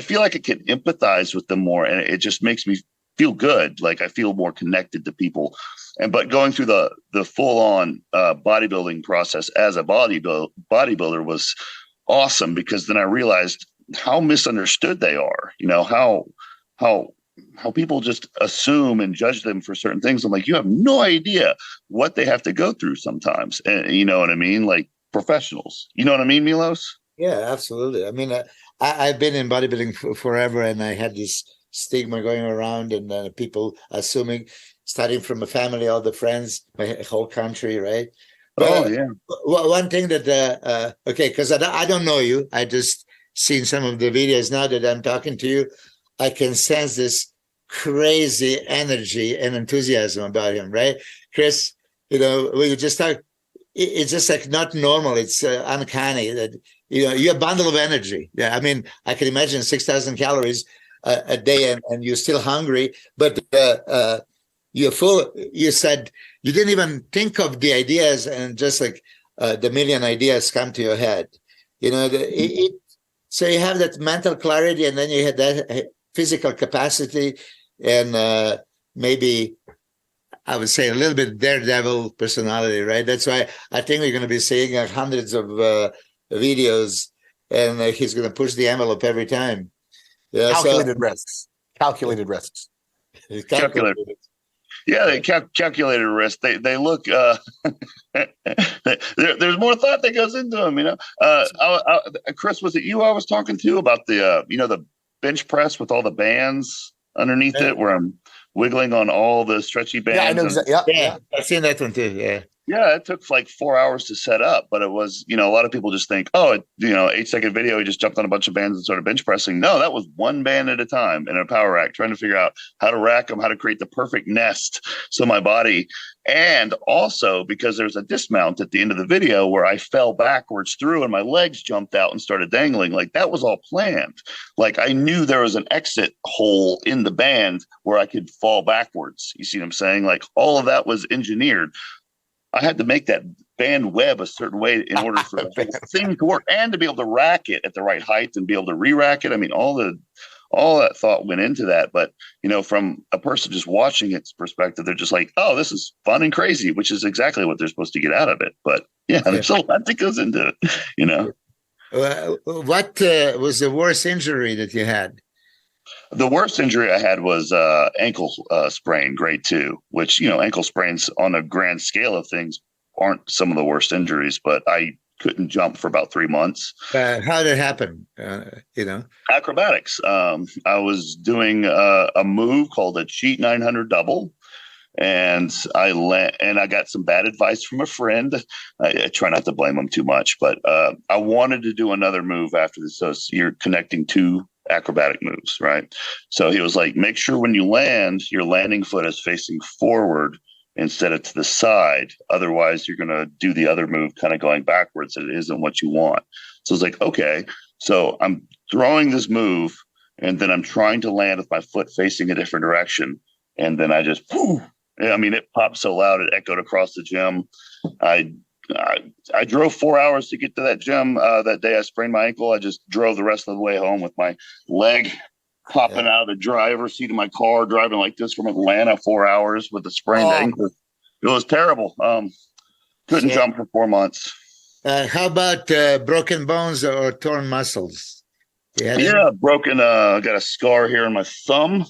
feel like I can empathize with them more. And it just makes me feel good. Like I feel more connected to people. But going through the full on bodybuilding process as a bodybuilder was awesome, because then I realized how misunderstood they are, how people just assume and judge them for certain things. I'm like, you have no idea what they have to go through sometimes. And you know what I mean? Like professionals, you know what I mean, Milos? Yeah, absolutely. I mean, I've been in bodybuilding forever, and I had this stigma going around, and people assuming, starting from a family, all the friends, my whole country, right? But, yeah. One thing that, because I don't know you, I just seen some of the videos. Now that I'm talking to you, I can sense this crazy energy and enthusiasm about him, right? Chris, when you just talk, it's just like not normal. It's uncanny that, you're a bundle of energy. Yeah, I mean, I can imagine 6,000 calories a day and you're still hungry, but you're full. You said you didn't even think of the ideas, and just like the million ideas come to your head. So you have that mental clarity, and then you had that physical capacity, and maybe I would say a little bit daredevil personality, right? That's why I think we're going to be seeing hundreds of videos, and he's going to push the envelope every time. Yeah, Calculated risks. Calculated risks. Calculated. Yeah, they calculated risk. They look. There's more thought that goes into them. Chris, was it you I was talking to about the the bench press with all the bands underneath it, where I'm wiggling on all the stretchy bands? Yeah, I know exactly. Yeah, I've seen that one too. Yeah. Yeah, it took like 4 hours to set up, but it was, a lot of people just think, 8-second video, he just jumped on a bunch of bands and started bench pressing. No, that was one band at a time in a power rack, trying to figure out how to rack them, how to create the perfect nest. So my body, and also because there's a dismount at the end of the video where I fell backwards through and my legs jumped out and started dangling. Like that was all planned. Like I knew there was an exit hole in the band where I could fall backwards. You see what I'm saying? Like all of that was engineered. I had to make that band web a certain way in order for the whole thing to work, and to be able to rack it at the right height and be able to re-rack it. I mean, all that thought went into that. But, from a person just watching its perspective, they're just like, oh, this is fun and crazy, which is exactly what they're supposed to get out of it. But yeah, there's a lot that goes into it, What was the worst injury that you had? The worst injury I had was ankle sprain, grade 2, which, ankle sprains on a grand scale of things aren't some of the worst injuries, but I couldn't jump for about 3 months. How did it happen? Acrobatics. I was doing a move called a cheat 900 double. And I got some bad advice from a friend. I try not to blame him too much, but I wanted to do another move after this. So you're connecting two acrobatic moves, right? So he was like, make sure when you land, your landing foot is facing forward instead of to the side. Otherwise, you're going to do the other move kind of going backwards. And it isn't what you want. So I was like, okay. So I'm throwing this move, and then I'm trying to land with my foot facing a different direction. And then I just, it popped so loud, it echoed across the gym. I drove 4 hours to get to that gym. That day I sprained my ankle. I just drove the rest of the way home with my leg popping out of the driver's seat of my car, driving like this from Atlanta, 4 hours with a sprained ankle. It was terrible. Couldn't jump for 4 months. How about broken bones or torn muscles? Yeah, broken. I got a scar here in my thumb.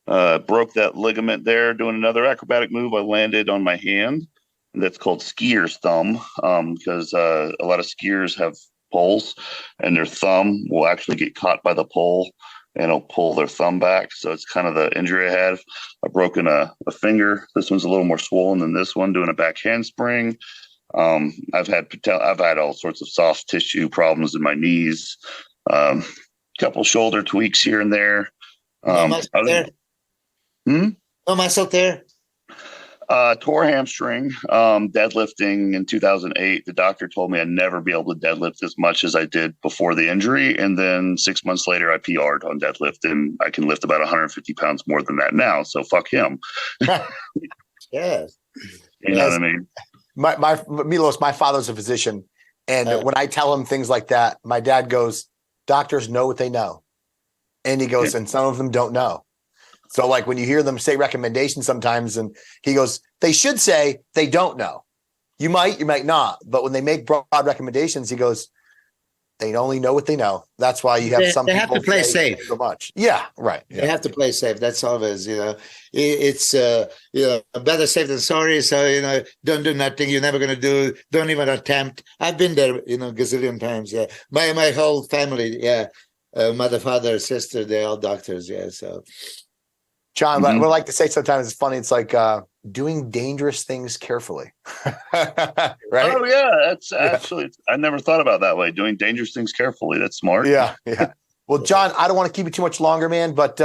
Broke that ligament there doing another acrobatic move. I landed on my hand. That's called skier's thumb, because a lot of skiers have poles, and their thumb will actually get caught by the pole, and it'll pull their thumb back. So it's kind of the injury I have. I've broken a finger. This one's a little more swollen than this one, doing a back handspring. I've had all sorts of soft tissue problems in my knees. Couple shoulder tweaks here and there. No muscle there. No muscle there. Tore hamstring, deadlifting in 2008. The doctor told me I'd never be able to deadlift as much as I did before the injury. And then 6 months later, I PR'd on deadlift, and I can lift about 150 pounds more than that now. So fuck him. Yes. You know what I mean? Milos, my father's a physician. And when I tell him things like that, my dad goes, doctors know what they know. And he goes, and some of them don't know. So like when you hear them say recommendations sometimes, and he goes, they should say they don't know. You might not. But when they make broad recommendations, he goes, they only know what they know. That's why you have some people have to play safe so much. Yeah, right. They have to play safe. That's always, it's better safe than sorry. So, don't do nothing. You're never going to do. Don't even attempt. I've been there, gazillion times. Yeah. My whole family. Yeah. Mother, father, sister, they're all doctors. Yeah. So. John, what I like to say sometimes it's funny. It's like doing dangerous things carefully. Right? Oh, yeah. That's actually, I never thought about that way. Doing dangerous things carefully. That's smart. Yeah. Yeah. Well, John, I don't want to keep you too much longer, man. But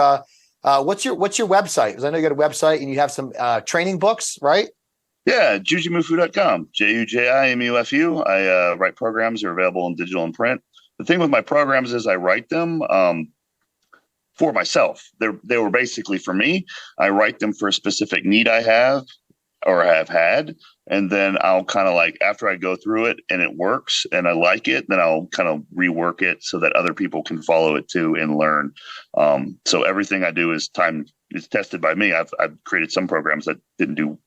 what's your website? Because I know you got a website and you have some training books, right? Yeah. Jujimufu.com. Jujimufu. I write programs. They're available in digital and print. The thing with my programs is I write them for myself. They were basically for me. I write them for a specific need I have or have had. And then I'll kind of like, after I go through it and it works and I like it, then I'll kind of rework it so that other people can follow it too and learn. So everything I do is tested by me. I've created some programs that didn't do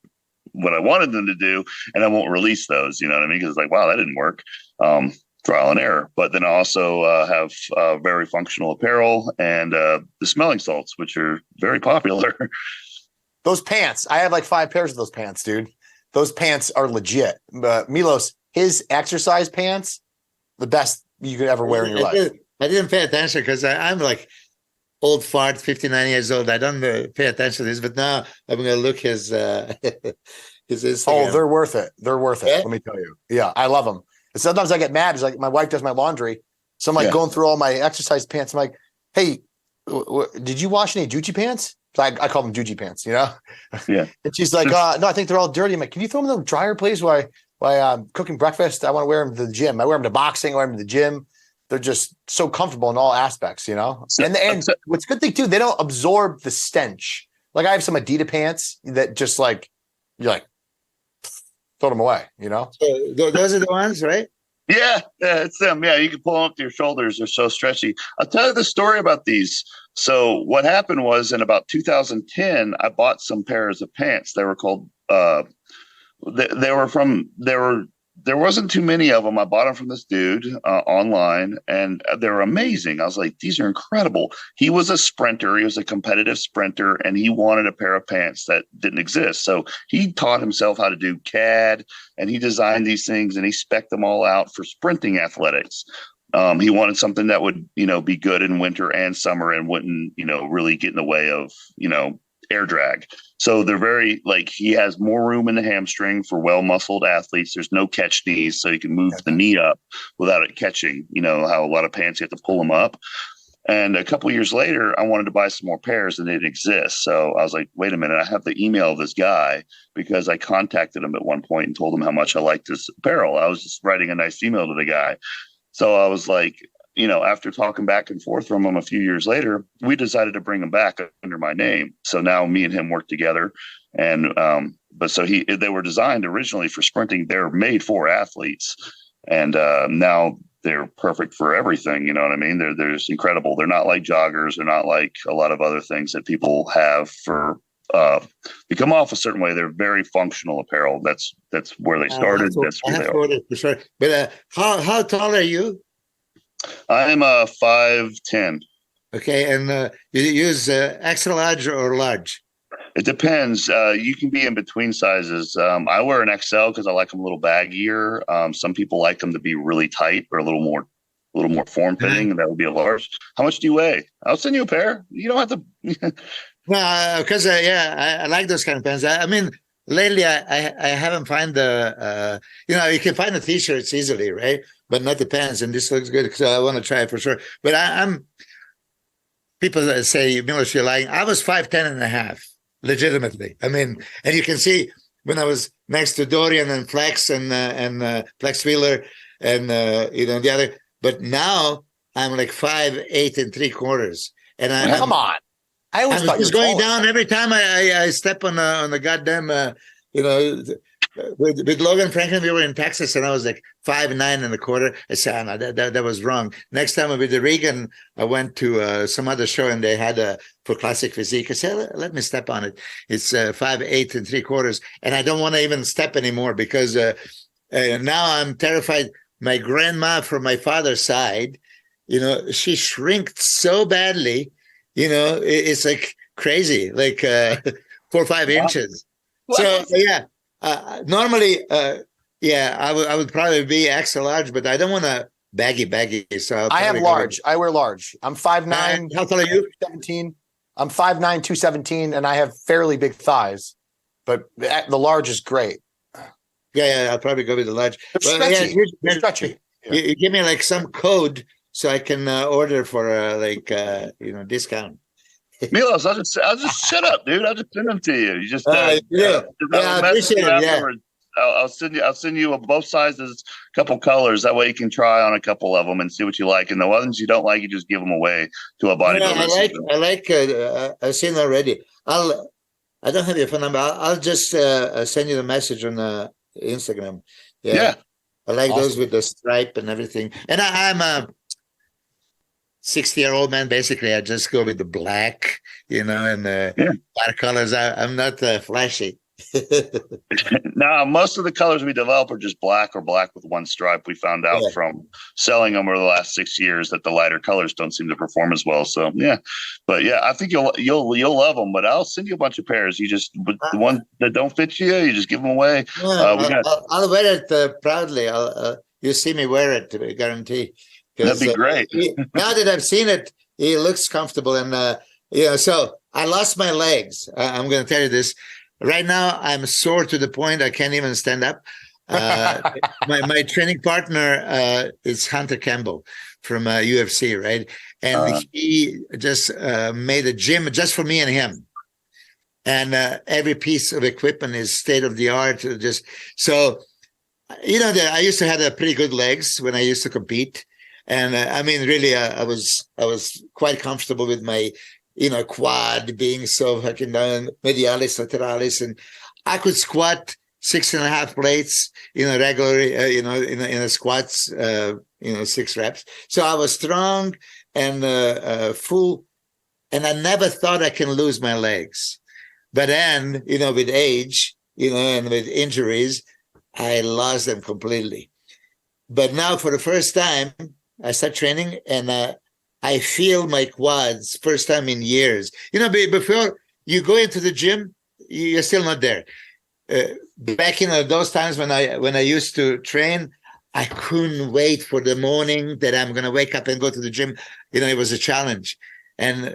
what I wanted them to do, and I won't release those, you know what I mean? Because it's like, wow, that didn't work. Trial and error. But then I also have very functional apparel and the smelling salts, which are very popular. Those pants, I have like 5 pairs of those pants, dude. Those pants are legit. Milos, his exercise pants, the best you could ever wear in your life. I didn't pay attention because I'm like old fart, 59 years old. I don't pay attention to this, but now I'm going to look his Instagram. Oh, they're worth it. They're worth it. Yeah? Let me tell you. Yeah, I love them. And sometimes I get mad. It's like my wife does my laundry. So I'm like going through all my exercise pants. I'm like, hey, did you wash any Juji pants? So I call them Juji pants, Yeah. And she's like, no, I think they're all dirty. I'm like, can you throw them in the dryer, please? While I'm cooking breakfast, I want to wear them to the gym. I wear them to boxing. I wear them to the gym. They're just so comfortable in all aspects, So, and what's a good thing too, they don't absorb the stench. Like I have some Adidas pants that just like, you're like, throw them away, So those are the ones, right? Yeah, it's them. Yeah, you can pull them up to your shoulders. They're so stretchy. I'll tell you the story about these. So what happened was in about 2010, I bought some pairs of pants. They were called, there wasn't too many of them. I bought them from this dude online, and they were amazing. I was like, these are incredible. He was a sprinter. He was a competitive sprinter, and he wanted a pair of pants that didn't exist. So he taught himself how to do CAD, and he designed these things, and he spec'd them all out for sprinting athletics. He wanted something that would, be good in winter and summer and wouldn't, really get in the way of, air drag. So they're very he has more room in the hamstring for well-muscled athletes. There's no catch knees, so you can move the knee up without it catching, how a lot of pants you have to pull them up. And a couple of years later, I wanted to buy some more pairs and they didn't exist. So I was like, wait a minute, I have the email of this guy because I contacted him at one point and told him how much I liked this apparel. I was just writing a nice email to the guy. So I was like, after talking back and forth from him a few years later, we decided to bring him back under my name. So now me and him work together. And, they were designed originally for sprinting. They're made for athletes. And now they're perfect for everything. You know what I mean? They're just incredible. They're not like joggers. They're not like a lot of other things that people have for, they come off a certain way. They're very functional apparel. That's where they started. That's where they are. For sure. But how tall are you? I am a 5'10". Okay, and you use extra large or large? It depends. You can be in between sizes. I wear an XL because I like them a little baggier. Some people like them to be really tight or a little more form fitting, and that would be a large. How much do you weigh? I'll send you a pair. You don't have to. No, because I like those kind of pants. I mean, lately I haven't find you can find the t-shirts easily, right? But not the pants, and this looks good, so I want to try it for sure. But I'm people that say, Milos, you're lying. I was 5'10" and a half, legitimately. I mean, and you can see when I was next to Dorian and Flex and Flex Wheeler and the other. But now I'm like 5'8 3/4", and Come on. I always thought was going down every time I step on the goddamn with Logan Franklin. We were in Texas, and I was like 5'9 1/4". I said, oh, no, that was wrong. Next time with the Regan, I went to some other show, and they had for classic physique. I said, let me step on it. It's 5'8 3/4", and I don't want to even step anymore because now I'm terrified. My grandma from my father's side, she shrinked so badly. It's like crazy, like 4 or 5 inches. So yeah, normally, I would probably be extra large, but I don't want to baggy. So I have large. I wear large. I'm 5'9". How tall are you? 217. I'm 5'9", 217, and I have fairly big thighs, but the large is great. Yeah, I'll probably go with the large. It's stretchy. Yeah, stretchy. You give me like some code so I can order for discount. Milos, I'll just shut up, dude. I'll just send them to you. You just I appreciate it. Yeah. I'll send you both sizes, a couple colors. That way you can try on a couple of them and see what you like. And the ones you don't like, you just give them away to a bodybuilder. I've seen already. I don't have your phone number. I'll just send you the message on Instagram. Yeah. I like those with the stripe and everything. And I'm a 60-year-old man. Basically, I just go with the black, and dark colors. I'm not flashy. Now, most of the colors we develop are just black or black with one stripe. We found out from selling them over the last 6 years that the lighter colors don't seem to perform as well. So I think you'll love them. But I'll send you a bunch of pairs. You just the ones that don't fit you just give them away. I'll wear it proudly. You'll see me wear it, I guarantee. That'd be great. Now that I've seen it, it looks comfortable, and So I lost my legs. I'm going to tell you this. Right now, I'm sore to the point I can't even stand up. My training partner is Hunter Campbell from UFC, right? And he just made a gym just for me and him. And every piece of equipment is state of the art. I used to have pretty good legs when I used to compete. And really, I was quite comfortable with my quad being so fucking down, medialis, lateralis, and I could squat 6.5 plates, regularly, in a squats, 6 reps. So I was strong and full, and I never thought I can lose my legs. But then, with age, and with injuries, I lost them completely. But now, for the first time, I start training, and I feel my quads first time in years. Before you go into the gym, you're still not there. Back in those times when I used to train, I couldn't wait for the morning that I'm going to wake up and go to the gym. It was a challenge. And,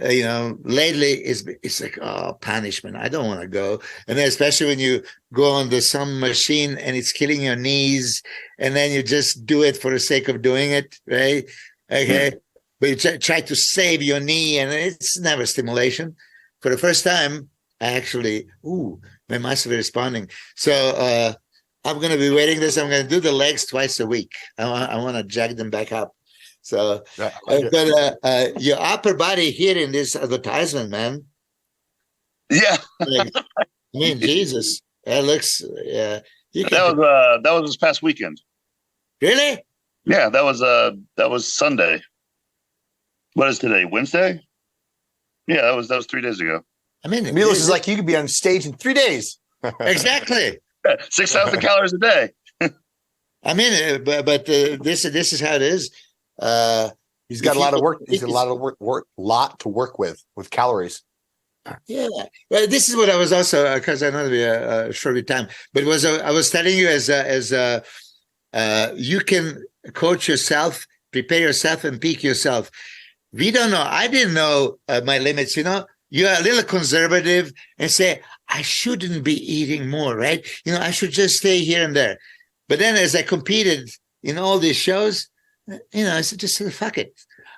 lately it's like, punishment. I don't want to go. And then especially when you go on some machine and it's killing your knees, and then you just do it for the sake of doing it, right? Okay. Mm-hmm. But you try to save your knee, and it's never stimulation. For the first time, I actually, my muscles are responding. So I'm going to be waiting this. I'm going to do the legs twice a week. I want to jack them back up. So, but your upper body here in this advertisement, man. Yeah. Jesus, that looks. That was this past weekend. Really? Yeah, that was Sunday. What is today? Wednesday? Yeah, that was 3 days ago. Milos is like, you could be on stage in 3 days. Exactly. 6,000 calories a day. But this is how it is. He's got a lot of work. He's got a lot of lot to work with calories. Yeah, well, this is what I was also, because I know it'll be a short time, but I was telling you as you can coach yourself, prepare yourself, and peak yourself. We don't know. I didn't know my limits. You're a little conservative and say, I shouldn't be eating more, right? I should just stay here and there. But then as I competed in all these shows, I said, just fuck it.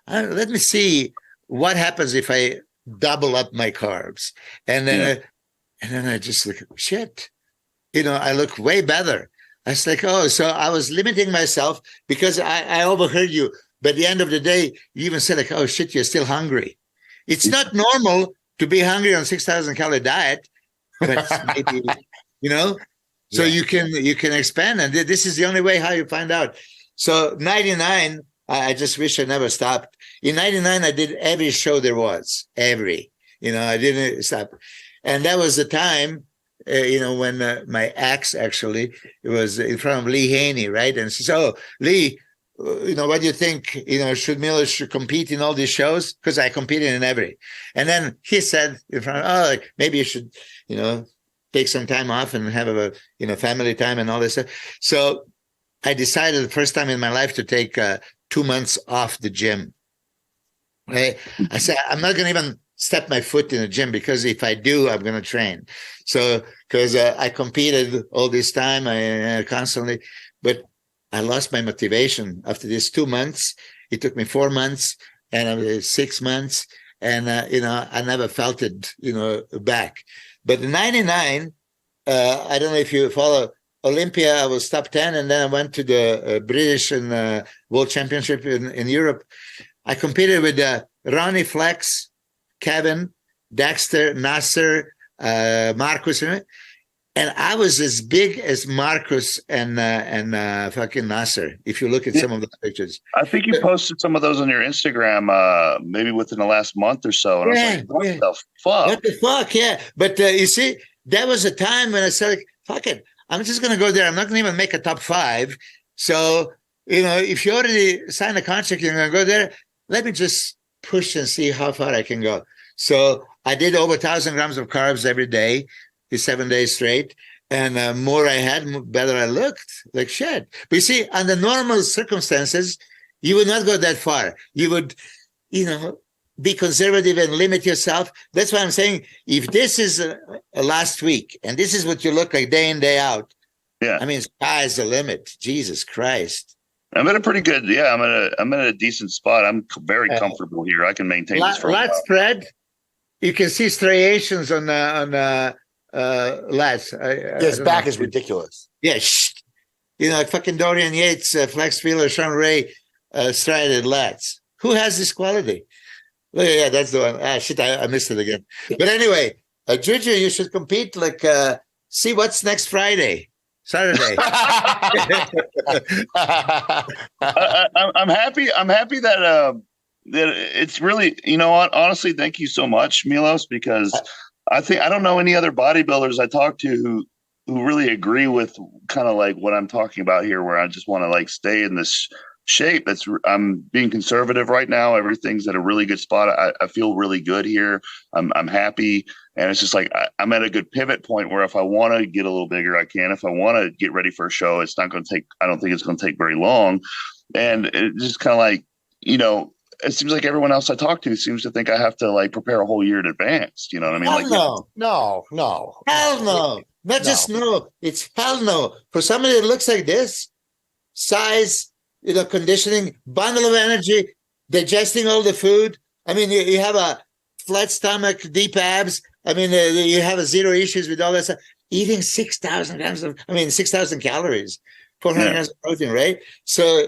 Let me see what happens if I double up my carbs. And then I just like, shit, I look way better. I was like, oh, so I was limiting myself because I overheard you. But at the end of the day, you even said like, oh shit, you're still hungry. It's not normal to be hungry on 6,000 calorie diet, but maybe, so you can expand. And this is the only way how you find out. So 99, I just wish I never stopped. In 99, I did every show there was, I didn't stop. And that was the time, when my ex actually, it was in front of Lee Haney, right? And she said, oh, Lee, what do you think, should Milos should compete in all these shows? Because I competed in every. And then he said in front of, maybe you should, take some time off and have a, family time and all this stuff. So I decided the first time in my life to take 2 months off the gym. Right? I said, I'm not going to even step my foot in the gym because if I do, I'm going to train. So, because I competed all this time, I constantly, but I lost my motivation after this 2 months. It took me 4 months and 6 months. And, I never felt it, back. But in 99, I don't know if you follow Olympia, I was top 10. And then I went to the British and World Championship in Europe. I competed with Ronnie Flex, Kevin, Dexter, Nasser, Marcus, and I was as big as Marcus and fucking Nasser. If you look at some of those pictures, I think you posted some of those on your Instagram, maybe within the last month or so. And I was like, what the fuck? What the fuck? Yeah, but you see, that was a time when I said, like, fuck it, I'm just gonna go there. I'm not gonna even make a top 5. So if you already signed a contract, you're gonna go there. Let me just push and see how far I can go. So I did over 1,000 grams of carbs every day, for 7 days straight. And more I had, better I looked, like shit. But you see, under normal circumstances, you would not go that far. You would, be conservative and limit yourself. That's why I'm saying, if this is a last week, and this is what you look like day in, day out, I mean, sky's the limit. Jesus Christ. I'm at a pretty good, I'm at a decent spot. I'm very comfortable here. I can maintain this for a while. Spread. You can see striations on lats. His back is ridiculous. Yeah, like fucking Dorian Yates, Flex Wheeler, Sean Ray, striated lats. Who has this quality? Look, yeah, that's the one. Shit, I missed it again. But anyway, Juji, you should compete. Like, see what's next Friday. Saturday. I'm happy. I'm happy that it's really, honestly, thank you so much, Milos, because I don't know any other bodybuilders I talk to who really agree with kind of like what I'm talking about here, where I just want to like stay in this shape. I'm being conservative right now. Everything's at a really good spot. I feel really good here. I'm happy. And it's just like, I'm at a good pivot point where if I want to get a little bigger, I can. If I want to get ready for a show, it's not going to take, I don't think it's going to take very long. And it's just kind of like, it seems like everyone else I talk to seems to think I have to like prepare a whole year in advance. You know what I mean? No. Hell no. Not just no. It's hell no. For somebody that looks like this, size, conditioning, bundle of energy, digesting all the food. I mean, you have a flat stomach, deep abs. I mean, you have zero issues with all that stuff. Eating 6,000 calories, 400 grams of protein, right? So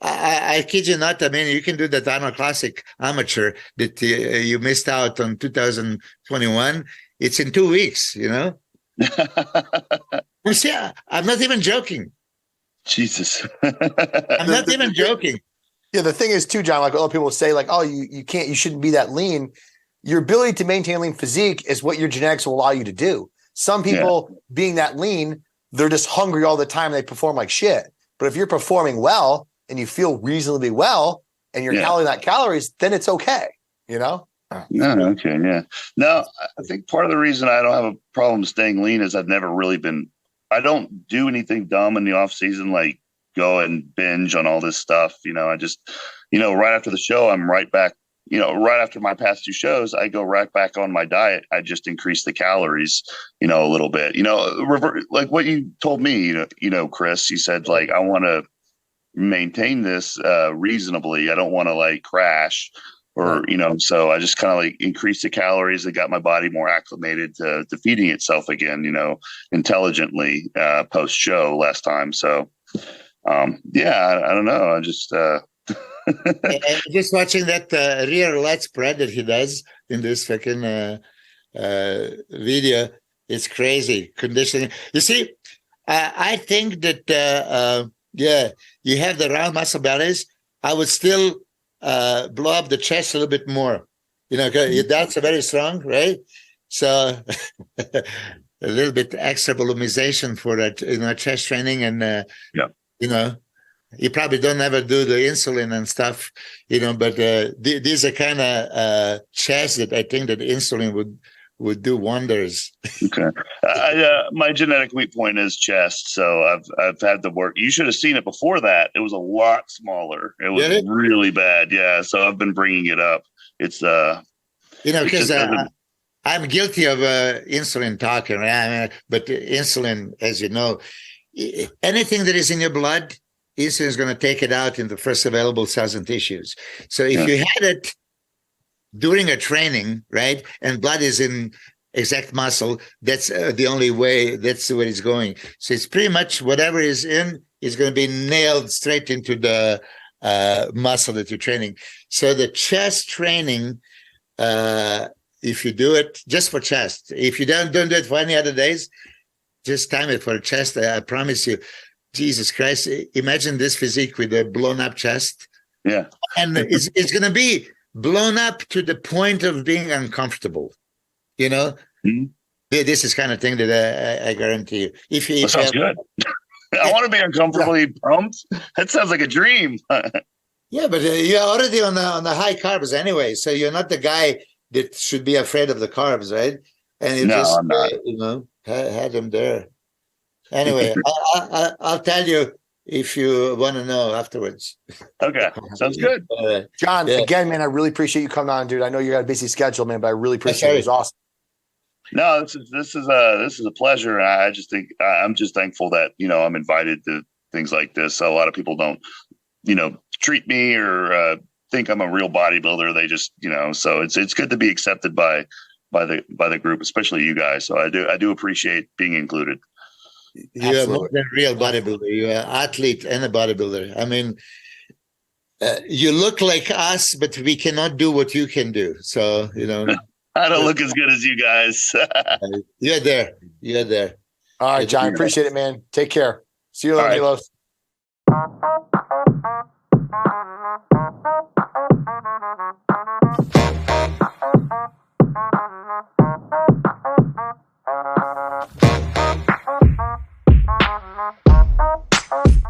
I kid you not. I mean, you can do that Arnold Classic Amateur that you missed out on 2021. It's in 2 weeks, You see, I'm not even joking. Jesus. I'm not even joking. Yeah, the thing is too, John, like a lot of people say, like, oh, you shouldn't be that lean. Your ability to maintain a lean physique is what your genetics will allow you to do. Some people being that lean, they're just hungry all the time. They perform like shit. But if you're performing well and you feel reasonably well and you're counting that calories, then it's okay, you know? No, okay, yeah. No, I think part of the reason I don't have a problem staying lean is I've never really been, I don't do anything dumb in the off season, like go and binge on all this stuff. I just, right after the show, I'm right back, right after my past 2 shows, I go right back on my diet. I just increase the calories, a little bit, like what you told me, Chris, you said like, I want to maintain this reasonably. I don't want to like crash. Or, so I just kind of like increased the calories that got my body more acclimated to feeding itself again, intelligently post show last time. So, I don't know. I just, just watching that rear lat spread that he does in this fucking video. It's crazy conditioning. You see, I think that, you have the round muscle bellies. I would still blow up the chest a little bit more, that's very strong, right? So a little bit extra volumization for that, chest training, and you probably don't ever do the insulin and stuff, but these are kind of chest that I think that insulin would do wonders. Okay. My genetic weak point is chest. So I've had the work. You should have seen it before that. It was a lot smaller. It was really bad. Yeah. So I've been bringing it up. It's, because I'm guilty of insulin talking, right? But insulin, as you know, anything that is in your blood, insulin is going to take it out in the first available cells and tissues. So if you had it during a training, right, and blood is in exact muscle, that's the only way, that's the way it's going. So it's pretty much whatever is in is going to be nailed straight into the muscle that you're training. So the chest training, if you do it just for chest, if you don't do it for any other days, just time it for chest. I promise you, Jesus Christ, imagine this physique with a blown up chest. Yeah. And it's going to be blown up to the point of being uncomfortable, Mm-hmm. This is kind of thing that I guarantee you. If that sounds good. I want to be uncomfortably pumped. That sounds like a dream. Yeah, but you're already on the high carbs anyway, so you're not the guy that should be afraid of the carbs, right? And you I'm not. Had them there. Anyway, I'll tell you if you want to know afterwards. Okay, sounds good. John, again, man, I really appreciate you coming on, dude. I know you got a busy schedule, man, but I really appreciate it. It was awesome. No, this is a pleasure. I just think I'm just thankful that I'm invited to things like this. A lot of people don't treat me or think I'm a real bodybuilder. They just so it's good to be accepted by the group, especially you guys. So I do appreciate being included. You're more than a real bodybuilder. You're an athlete and a bodybuilder. I mean, you look like us, but we cannot do what you can do. So, I don't look as good as you guys. You're there. You're there. All right, John. Appreciate it, man. Take care. See you later, Milos.